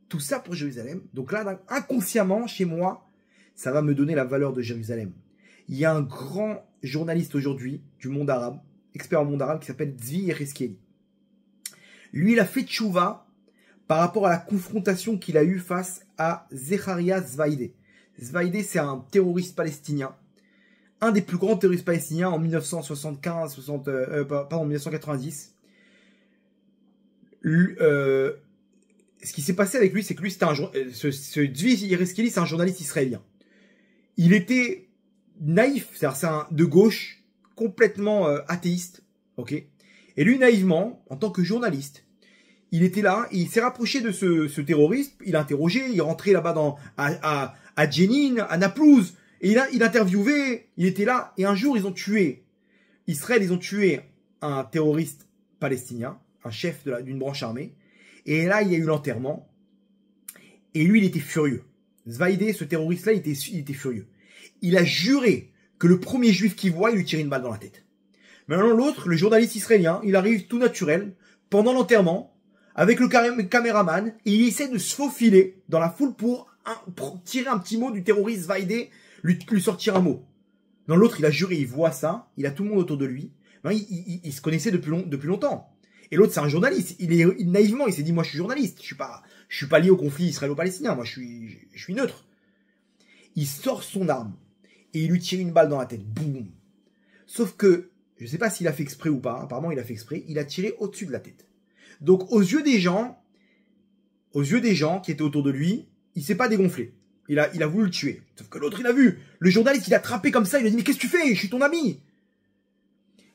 Tout ça pour Jérusalem? Donc là, inconsciemment, chez moi, ça va me donner la valeur de Jérusalem. Il y a un grand journaliste aujourd'hui du monde arabe, expert en monde arabe, qui s'appelle Zvi Yereskieli. Lui, il a fait tchouva par rapport à la confrontation qu'il a eue face à Zecharia Zvaïdé. Zvaïdé, c'est un terroriste palestinien. Un des plus grands terroristes palestiniens en 1990. Ce qui s'est passé avec lui, c'est que lui, c'était ce Zvi Yereskieli, c'est un journaliste israélien. Il était naïf, c'est-à-dire c'est un de gauche, complètement athéiste, ok. Et lui, naïvement, en tant que journaliste, il était là, et il s'est rapproché de ce terroriste, il a interrogé, il est rentré là-bas à Jenin, à Naplouse, et il interviewait, il était là, et un jour, ils ont tué un terroriste palestinien, un chef d'une branche armée, et là, il y a eu l'enterrement, et lui, il était furieux. Zvaïdé, ce terroriste-là, il était furieux. Il a juré que le premier juif qu'il voit, il lui tirait une balle dans la tête. Maintenant, l'autre, le journaliste israélien, il arrive tout naturel, pendant l'enterrement, avec le caméraman, et il essaie de se faufiler dans la foule pour tirer un petit mot du terroriste Zvaïdé, lui sortir un mot. Dans l'autre, il a juré, il voit ça, il a tout le monde autour de lui. Il se connaissait depuis longtemps. Et l'autre, c'est un journaliste. Naïvement, il s'est dit, moi, je suis journaliste. Je suis pas lié au conflit israélo-palestinien. Moi, je suis neutre. Il sort son arme et il lui tire une balle dans la tête. Boum. Sauf que, je sais pas s'il a fait exprès ou pas. Apparemment, il a fait exprès. Il a tiré au-dessus de la tête. Donc, aux yeux des gens qui étaient autour de lui, il s'est pas dégonflé. Il a voulu le tuer. Sauf que l'autre, il a vu. Le journaliste, il a attrapé comme ça. Il a dit, mais qu'est-ce que tu fais? Je suis ton ami.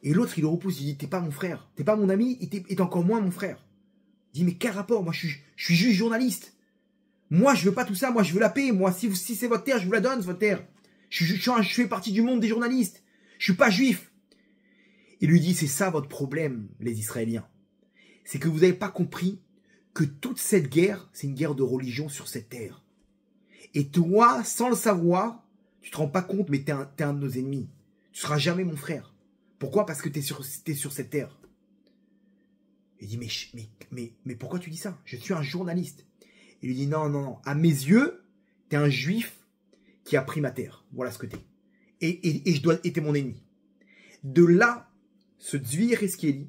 Et l'autre, il le repousse. Il dit, t'es pas mon frère. T'es pas mon ami. Et t'es encore moins mon frère. Il dit, mais quel rapport? Moi, je suis juste journaliste. Moi, je veux pas tout ça. Moi, je veux la paix. Moi, si c'est votre terre, je vous la donne, votre terre. Je fais partie du monde des journalistes. Je suis pas juif. Il lui dit, c'est ça votre problème, les Israéliens. C'est que vous n'avez pas compris que toute cette guerre, c'est une guerre de religion sur cette terre. Et toi, sans le savoir, tu te rends pas compte, mais t'es un de nos ennemis. Tu seras jamais mon frère. Pourquoi? Parce que t'es sur cette terre. Il dit, mais pourquoi tu dis ça? Je suis un journaliste. Il lui dit, non. À mes yeux, t'es un juif qui a pris ma terre. Voilà ce que t'es. Et je dois être mon ennemi. De là, ce Zvi Yereskieli,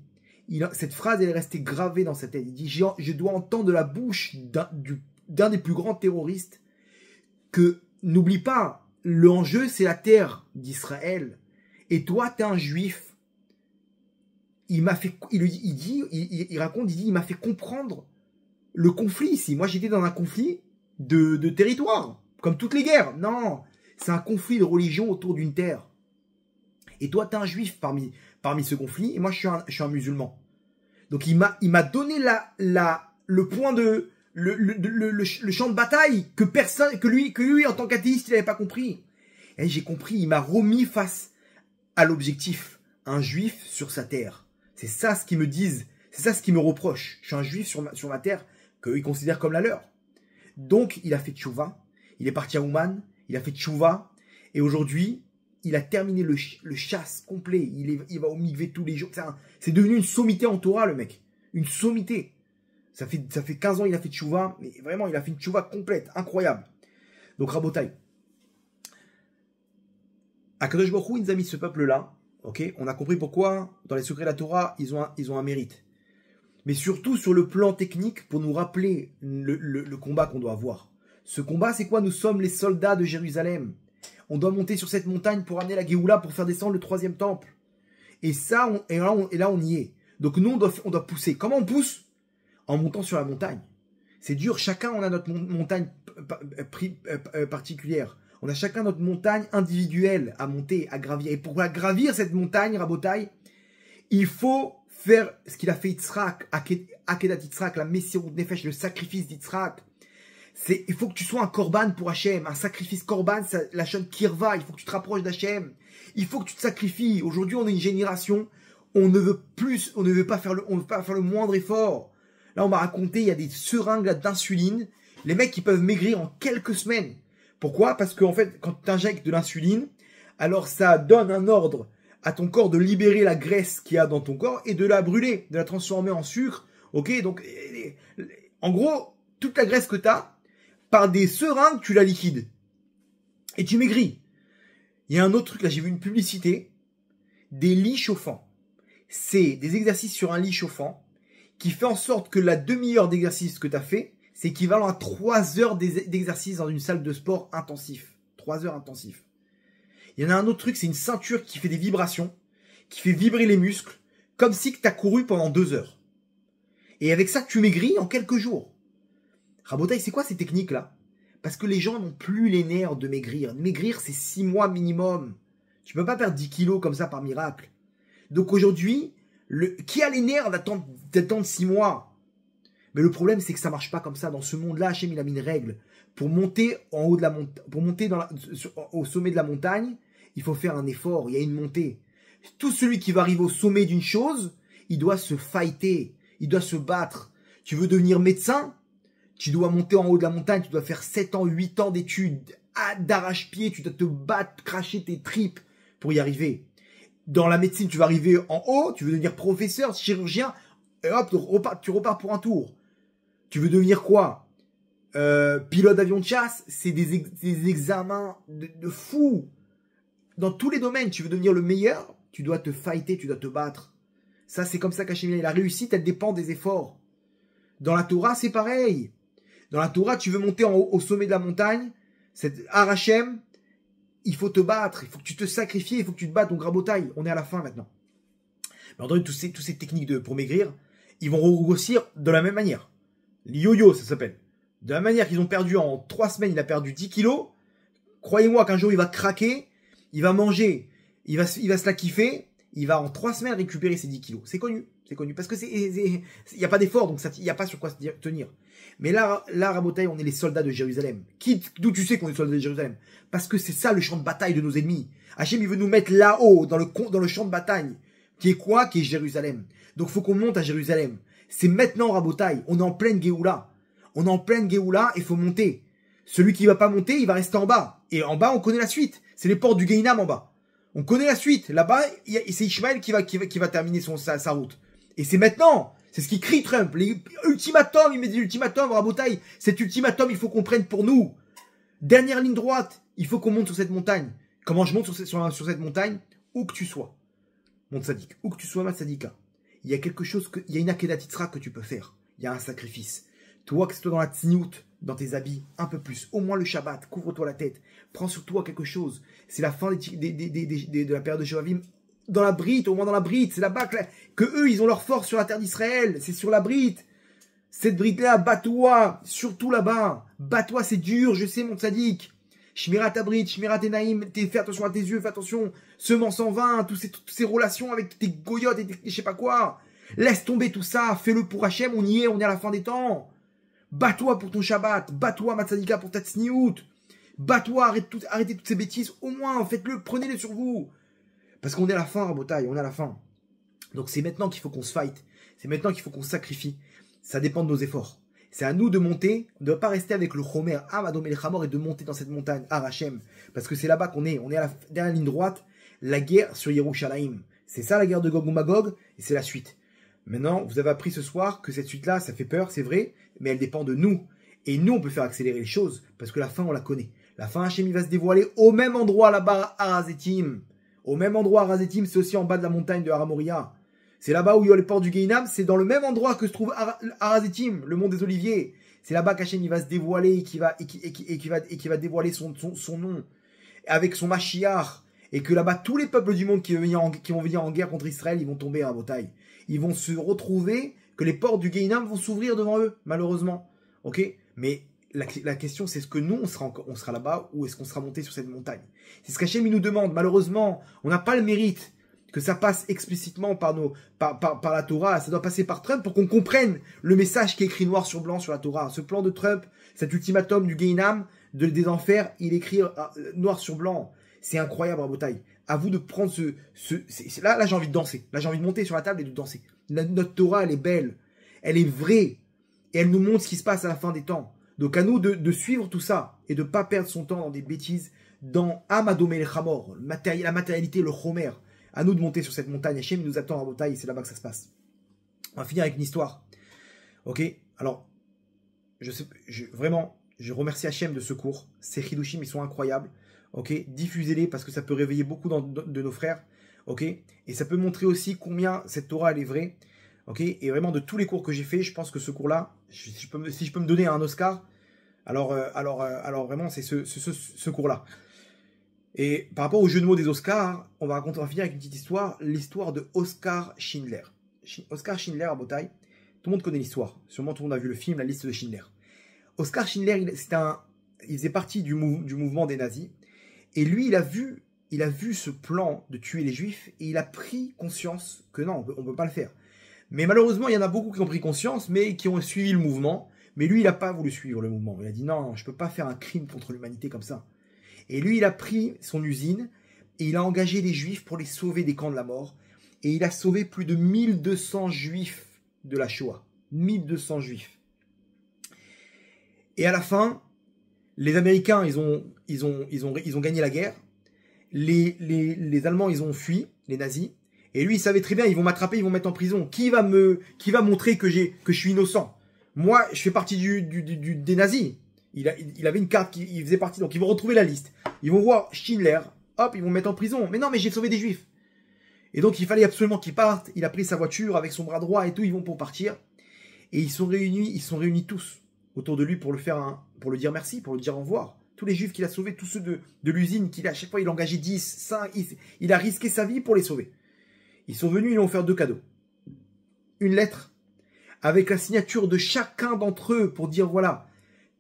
cette phrase, elle est restée gravée dans sa tête. Il dit, je dois entendre de la bouche d'un des plus grands terroristes que, n'oublie pas, l'enjeu, c'est la terre d'Israël. Et toi, t'es un juif. Il m'a fait comprendre le conflit ici. Moi, j'étais dans un conflit de territoire, comme toutes les guerres. Non, c'est un conflit de religion autour d'une terre. Et toi, t'es un juif parmi ce conflit, et moi, je suis un musulman. Donc, il m'a donné le point de le champ de bataille que lui, en tant qu'athéiste, il n'avait pas compris. Et j'ai compris. Il m'a remis face à l'objectif, un juif sur sa terre. C'est ça ce qu'ils me disent, c'est ça ce qu'ils me reprochent. Je suis un juif sur ma terre, qu'eux ils considèrent comme la leur. Donc, il a fait tchouva, il est parti à Ouman, il a fait tchouva, et aujourd'hui, il a terminé le chasse complet. Il va au mikvé tous les jours. C'est devenu une sommité en Torah, le mec. Une sommité. Ça fait 15 ans il a fait tchouva, mais vraiment, il a fait une tchouva complète, incroyable. Donc, Rabotai. Akadosh Baruch Hu, il nous a mis ce peuple-là. Ok, on a compris pourquoi, dans les secrets de la Torah, ils ont un mérite. Mais surtout sur le plan technique, pour nous rappeler le combat qu'on doit avoir. Ce combat, c'est quoi? Nous sommes les soldats de Jérusalem. On doit monter sur cette montagne pour amener la Géoula, pour faire descendre le 3e temple. Et là, on y est. Donc nous, on doit pousser. Comment on pousse? En montant sur la montagne. C'est dur. Chacun, on a notre montagne particulière. On a chacun notre montagne individuelle à monter, à gravir. Et pour gravir cette montagne, Rabotai, il faut faire ce qu'il a fait Yitzhak, Akedat Yitzhak, la Messirut Nefesh, le sacrifice d'Yitzhak. Il faut que tu sois un korban pour Hachem, un sacrifice korban, la chaîne kirva, il faut que tu te rapproches d'Hachem. Il faut que tu te sacrifies. Aujourd'hui, on est une génération, on ne veut pas faire le moindre effort. Là, on m'a raconté, il y a des seringues d'insuline. Les mecs, ils peuvent maigrir en quelques semaines. Pourquoi? Parce qu'en fait, quand tu injectes de l'insuline, alors ça donne un ordre à ton corps de libérer la graisse qu'il y a dans ton corps et de la brûler, de la transformer en sucre. Ok, donc en gros, toute la graisse que tu as, par des seringues, tu la liquides. Et tu maigris. Il y a un autre truc, là j'ai vu une publicité, des lits chauffants. C'est des exercices sur un lit chauffant qui fait en sorte que la demi-heure d'exercice que tu as fait, c'est équivalent à 3 heures d'exercice dans une salle de sport intensif. 3 heures intensifs. Il y en a un autre truc, c'est une ceinture qui fait des vibrations, qui fait vibrer les muscles, comme si tu as couru pendant 2 heures. Et avec ça, tu maigris en quelques jours. Rabotai, c'est quoi ces techniques-là? Parce que les gens n'ont plus les nerfs de maigrir. Maigrir, c'est 6 mois minimum. Tu peux pas perdre 10 kilos comme ça par miracle. Donc aujourd'hui, qui a les nerfs d'attendre 6 mois? Mais le problème, c'est que ça marche pas comme ça. Dans ce monde-là, Hachem, il a mis une règle. Pour monter en haut de la montagne, pour monter au sommet de la montagne, il faut faire un effort. Il y a une montée. Tout celui qui va arriver au sommet d'une chose, il doit se fighter. Il doit se battre. Tu veux devenir médecin? Tu dois monter en haut de la montagne. Tu dois faire 7 ans, 8 ans d'études d'arrache-pied. Tu dois te battre, cracher tes tripes pour y arriver. Dans la médecine, tu vas arriver en haut. Tu veux devenir professeur, chirurgien. Et hop, tu repars pour un tour. Tu veux devenir quoi? Pilote d'avion de chasse, c'est des examens de fou. Dans tous les domaines, tu veux devenir le meilleur, tu dois te fighter, tu dois te battre. Ça, c'est comme ça qu'Hachem, la réussite, elle dépend des efforts. Dans la Torah, c'est pareil. Dans la Torah, tu veux monter au sommet de la montagne, c'est Hachem, il faut te battre, il faut que tu te sacrifies, il faut que tu te battes. Donc, Rabotai, on est à la fin maintenant. Mais en tous ces techniques pour maigrir, ils vont regrossir de la même manière. Yo-yo, ça s'appelle. De la manière qu'ils ont perdu en 3 semaines, il a perdu 10 kilos. Croyez-moi qu'un jour, il va craquer, il va manger, il va se la kiffer, il va en 3 semaines récupérer ses 10 kilos. C'est connu. Parce que il n'y a pas d'effort, donc il n'y a pas sur quoi se tenir. Mais là, Rabotai, on est les soldats de Jérusalem. D'où tu sais qu'on est les soldats de Jérusalem? Parce que c'est ça le champ de bataille de nos ennemis. Hachem, il veut nous mettre là-haut, dans le champ de bataille. Qui est quoi? Qui est Jérusalem. Donc, faut qu'on monte à Jérusalem. C'est maintenant, Rabotai. On est en pleine Géoula. On est en pleine Géoula et il faut monter. Celui qui va pas monter, il va rester en bas. Et en bas, on connaît la suite. C'est les portes du Guéhinam en bas. On connaît la suite. Là-bas, c'est Ishmaël qui va terminer sa route. Et c'est maintenant. C'est ce qui crie Trump. Ultimatum, il met des ultimatums, Rabotai. Cet ultimatum, il faut qu'on prenne pour nous. Dernière ligne droite. Il faut qu'on monte sur cette montagne. Comment je monte sur cette montagne? Où que tu sois. Mon tzaddik. Où que tu sois, ma tzaddika. Il y a quelque chose il y a une akedat Yitzhak que tu peux faire. Il y a un sacrifice. Toi, que ce soit dans la tsniout, dans tes habits, un peu plus. Au moins le Shabbat, couvre-toi la tête. Prends sur toi quelque chose. C'est la fin de la période de Shovavim. Dans la brite, au moins dans la brite. C'est là-bas que eux, ils ont leur force sur la terre d'Israël. C'est sur la brite. Cette brite-là, bats-toi. Surtout là-bas. Bats-toi, c'est dur, je sais, mon tzaddik. Shmirat abrit, Shmirat enaim. Fais attention à tes yeux, fais attention. Semence en vain, toutes ces relations avec tes goyotes et je sais pas quoi. Laisse tomber tout ça. Fais-le pour Hachem. On y est à la fin des temps. Bats-toi pour ton Shabbat, bats-toi, Matzadika, pour ta tsniout. Bats-toi, arrêtez toutes ces bêtises. Au moins, faites-le, prenez-les sur vous. Parce qu'on est à la fin, Rabotai, on est à la fin. Donc c'est maintenant qu'il faut qu'on se fight. C'est maintenant qu'il faut qu'on se sacrifie. Ça dépend de nos efforts. C'est à nous de monter, de ne pas rester avec le Chomer, Amadom et le Chamor, et de monter dans cette montagne, Arachem. Parce que c'est là-bas qu'on est. On est à la dernière ligne droite, la guerre sur Yerushalayim. C'est ça la guerre de Gog ou Magog, et c'est la suite. Maintenant, vous avez appris ce soir que cette suite-là, ça fait peur, c'est vrai, mais elle dépend de nous. Et nous, on peut faire accélérer les choses, parce que la fin, on la connaît. La fin, Hachem, il va se dévoiler au même endroit là-bas, à Arazetim. Au même endroit, Arazetim, c'est aussi en bas de la montagne de Haramoria. C'est là-bas où il y a les portes du Guéinam, c'est dans le même endroit que se trouve Arazetim, le mont des Oliviers. C'est là-bas qu'Hachem, il va se dévoiler et qui va dévoiler son nom. Avec son Mashiach. Et que là-bas, tous les peuples du monde qui vont venir en guerre contre Israël, ils vont tomber à bataille. Ils vont se retrouver, que les portes du Guéinam vont s'ouvrir devant eux, malheureusement. Ok? Mais la question, c'est est-ce que nous, on sera là-bas ou est-ce qu'on sera monté sur cette montagne? C'est ce qu'Hachem nous demande. Malheureusement, on n'a pas le mérite que ça passe explicitement par la Torah. Ça doit passer par Trump pour qu'on comprenne le message qui est écrit noir sur blanc sur la Torah. Ce plan de Trump, cet ultimatum du Guéinam, des enfers, il écrit noir sur blanc. C'est incroyable, Rabotai. À vous de prendre là, j'ai envie de danser. Là, j'ai envie de monter sur la table et de danser. Notre Torah, elle est belle. Elle est vraie. Et elle nous montre ce qui se passe à la fin des temps. Donc, à nous de suivre tout ça et de ne pas perdre son temps dans des bêtises, dans Amadom el Chamor, la matérialité, le Chomer. À nous de monter sur cette montagne. Hachem nous attend à Rabotai et c'est là-bas que ça se passe. On va finir avec une histoire. Ok? Alors, vraiment, je remercie Hachem de ce cours. Ces Hidushim, ils sont incroyables. Ok, diffusez-les parce que ça peut réveiller beaucoup de nos frères. Ok, et ça peut montrer aussi combien cette Torah elle est vraie. Ok, et vraiment de tous les cours que j'ai fait, je pense que ce cours-là, si je peux me donner un Oscar, alors vraiment c'est ce cours-là. Et par rapport au jeu de mots des Oscars, on va finir avec une petite histoire, l'histoire de Oscar Schindler. Oscar Schindler à Botaï, tout le monde connaît l'histoire. Sûrement tout le monde a vu le film, la liste de Schindler. Oscar Schindler, il faisait partie du mouvement des nazis. Et lui, il a vu ce plan de tuer les Juifs et il a pris conscience que non, on peut pas le faire. Mais malheureusement, il y en a beaucoup qui ont pris conscience, mais qui ont suivi le mouvement. Mais lui, il n'a pas voulu suivre le mouvement. Il a dit non, je peux pas faire un crime contre l'humanité comme ça. Et lui, il a pris son usine et il a engagé les Juifs pour les sauver des camps de la mort. Et il a sauvé plus de 1200 Juifs de la Shoah. 1200 Juifs. Et à la fin, les Américains, ils ont gagné la guerre. Les Allemands, ils ont fui, les nazis. Et lui, il savait très bien, ils vont m'attraper, ils vont me mettre en prison. Qui va montrer que je suis innocent? Moi, je fais partie des nazis. Il avait une carte, il faisait partie. Donc, ils vont retrouver la liste. Ils vont voir Schindler. Hop, ils vont me mettre en prison. Mais non, mais j'ai sauvé des Juifs. Et donc, il fallait absolument qu'il parte. Il a pris sa voiture avec son bras droit et tout. Ils vont pour partir. Et ils sont réunis tous autour de lui pour le dire merci, pour le dire au revoir. Tous les Juifs qu'il a sauvés, tous ceux de l'usine, à chaque fois il a engagé 10, 5, il a risqué sa vie pour les sauver. Ils sont venus, ils lui ont offert 2 cadeaux. Une lettre avec la signature de chacun d'entre eux pour dire voilà,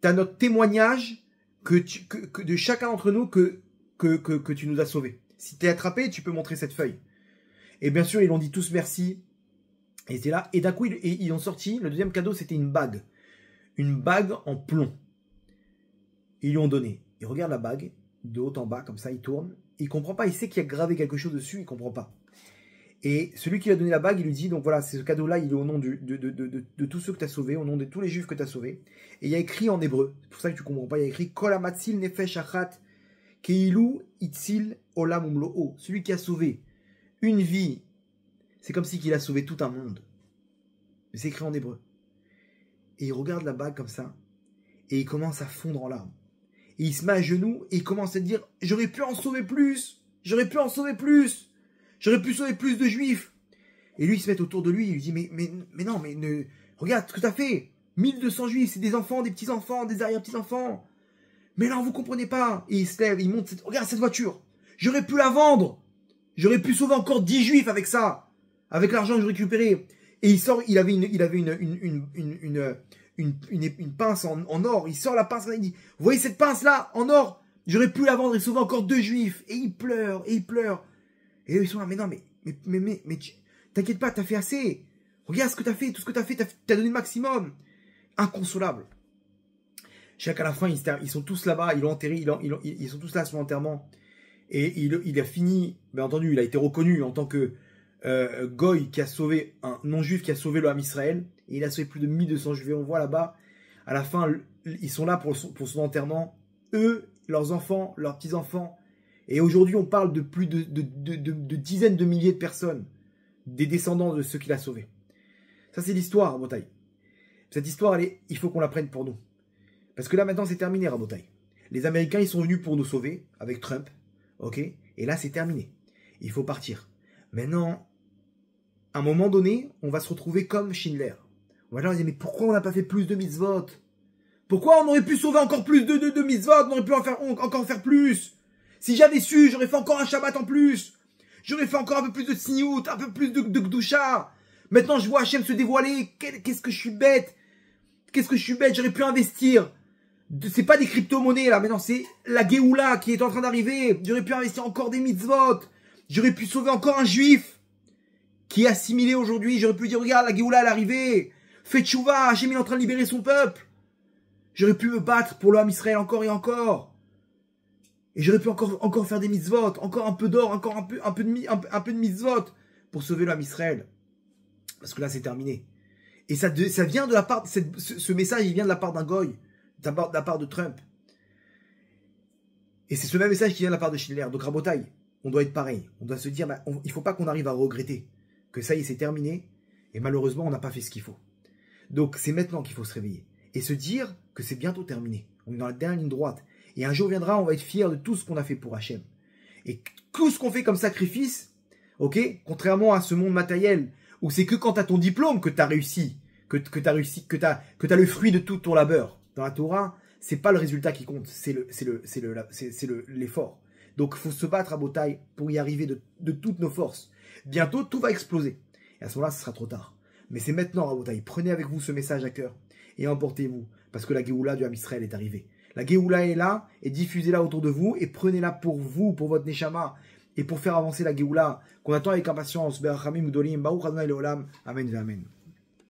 tu as notre témoignage de chacun d'entre nous que tu nous as sauvés. Si tu es attrapé, tu peux montrer cette feuille. Et bien sûr, ils l'ont dit tous merci. Et c'était là. Et d'un coup, ils ont sorti, le deuxième cadeau, c'était une bague. Une bague en plomb. Ils lui ont donné. Il regarde la bague, de haut en bas, comme ça, il tourne. Il comprend pas, il sait qu'il y a gravé quelque chose dessus, il comprend pas. Et celui qui lui a donné la bague, il lui dit, donc voilà, ce cadeau-là, il est au nom de tous ceux que tu as sauvés, au nom de tous les Juifs que tu as sauvés. Et il y a écrit en hébreu, c'est pour ça que tu comprends pas, il y a écrit Kol hamatzil nefesh achat keilu itzil olam umlo'o. Celui qui a sauvé une vie, c'est comme si qu'il a sauvé tout un monde. Mais c'est écrit en hébreu. Et il regarde la bague comme ça, et il commence à fondre en larmes. Et il se met à genoux, et il commence à dire, j'aurais pu en sauver plus, j'aurais pu en sauver plus, j'aurais pu sauver plus de Juifs. Et lui, il se met autour de lui, il lui dit, mais non, regarde ce que tu as fait. 1200 Juifs, c'est des enfants, des petits-enfants, des arrière-petits-enfants. Mais là, vous comprenez pas. Et il se lève, il monte, regarde cette voiture. J'aurais pu la vendre. J'aurais pu sauver encore 10 Juifs avec ça. Avec l'argent que je récupérais. Et il sort, il avait une pince en or. Il sort la pince, il dit, vous voyez cette pince-là, en or? J'aurais pu la vendre et sauver encore 2 Juifs. Et il pleure, et il pleure. Et eux, ils sont là, mais non, mais t'inquiète pas, t'as fait assez. Regarde ce que t'as fait, tout ce que t'as fait, t'as donné le maximum. Inconsolable. Chaque à la fin, ils sont tous là-bas, ils l'ont enterré, ils sont tous là à son enterrement. Et il a fini, bien entendu, il a été reconnu en tant que Goy qui a sauvé, un non-juif qui a sauvé le Ham Israël. Et il a sauvé plus de 1200 juifs. Et on voit là-bas, À la fin, ils sont là pour son enterrement. Eux, leurs enfants, leurs petits-enfants. Et aujourd'hui, on parle de plus de dizaines de milliers de personnes. Des descendants de ceux qu'il a sauvés. Ça, c'est l'histoire, Rabotai. Cette histoire, il faut qu'on la prenne pour nous. Parce que là, maintenant, c'est terminé, Rabotai. Les Américains, ils sont venus pour nous sauver, avec Trump. Ok? Et là, c'est terminé. Il faut partir. Maintenant, à un moment donné, on va se retrouver comme Schindler. On va leur dire, mais pourquoi on n'a pas fait plus de mitzvot? Pourquoi on aurait pu sauver encore plus de mitzvot? On aurait pu encore faire plus. Si j'avais su, j'aurais fait encore un Shabbat en plus. J'aurais fait encore un peu plus de tzniut, un peu plus de Gdusha. Maintenant, je vois Hachem se dévoiler. Qu'est-ce que je suis bête. Qu'est-ce que je suis bête. J'aurais pu investir. C'est pas des crypto-monnaies, là. Maintenant, c'est la Géoula qui est en train d'arriver. J'aurais pu investir encore des mitzvot. J'aurais pu sauver encore un juif qui est assimilé aujourd'hui. J'aurais pu dire, regarde, la Géoula, elle est arrivée. Fais tchouva. Hachem est en train de libérer son peuple. J'aurais pu me battre pour l'homme Israël encore et encore. Et j'aurais pu encore faire des mitzvot, encore un peu d'or, encore un peu de mitzvot pour sauver l'homme Israël. Parce que là, c'est terminé. Et ça vient de la part, ce message, il vient de la part d'un goy, de la part de Trump. Et c'est ce même message qui vient de la part de Schindler. Donc, Rabotai, on doit être pareil. On doit se dire, il ne faut pas qu'on arrive à regretter que ça y est, c'est terminé. Et malheureusement, on n'a pas fait ce qu'il faut. Donc, c'est maintenant qu'il faut se réveiller. Et se dire que c'est bientôt terminé. On est dans la dernière ligne droite. Et un jour viendra, on va être fiers de tout ce qu'on a fait pour Hachem. Et tout ce qu'on fait comme sacrifice, ok, contrairement à ce monde matériel, où c'est que quand tu as ton diplôme que tu as réussi, que tu as le fruit de tout ton labeur. Dans la Torah, c'est pas le résultat qui compte, c'est l'effort. Donc il faut se battre à Botaï pour y arriver de toutes nos forces. Bientôt, tout va exploser. Et à ce moment-là, ce sera trop tard. Mais c'est maintenant, Rabotai. Prenez avec vous ce message à cœur et emportez-vous, parce que la Géoula du Ham Israël est arrivée. La Géoula est là, et diffusez-la autour de vous, et prenez-la pour vous, pour votre Neshama, et pour faire avancer la Géoula, qu'on attend avec impatience. Berachamim Udolim, Baruch Adonai Leolam. Amen, amen.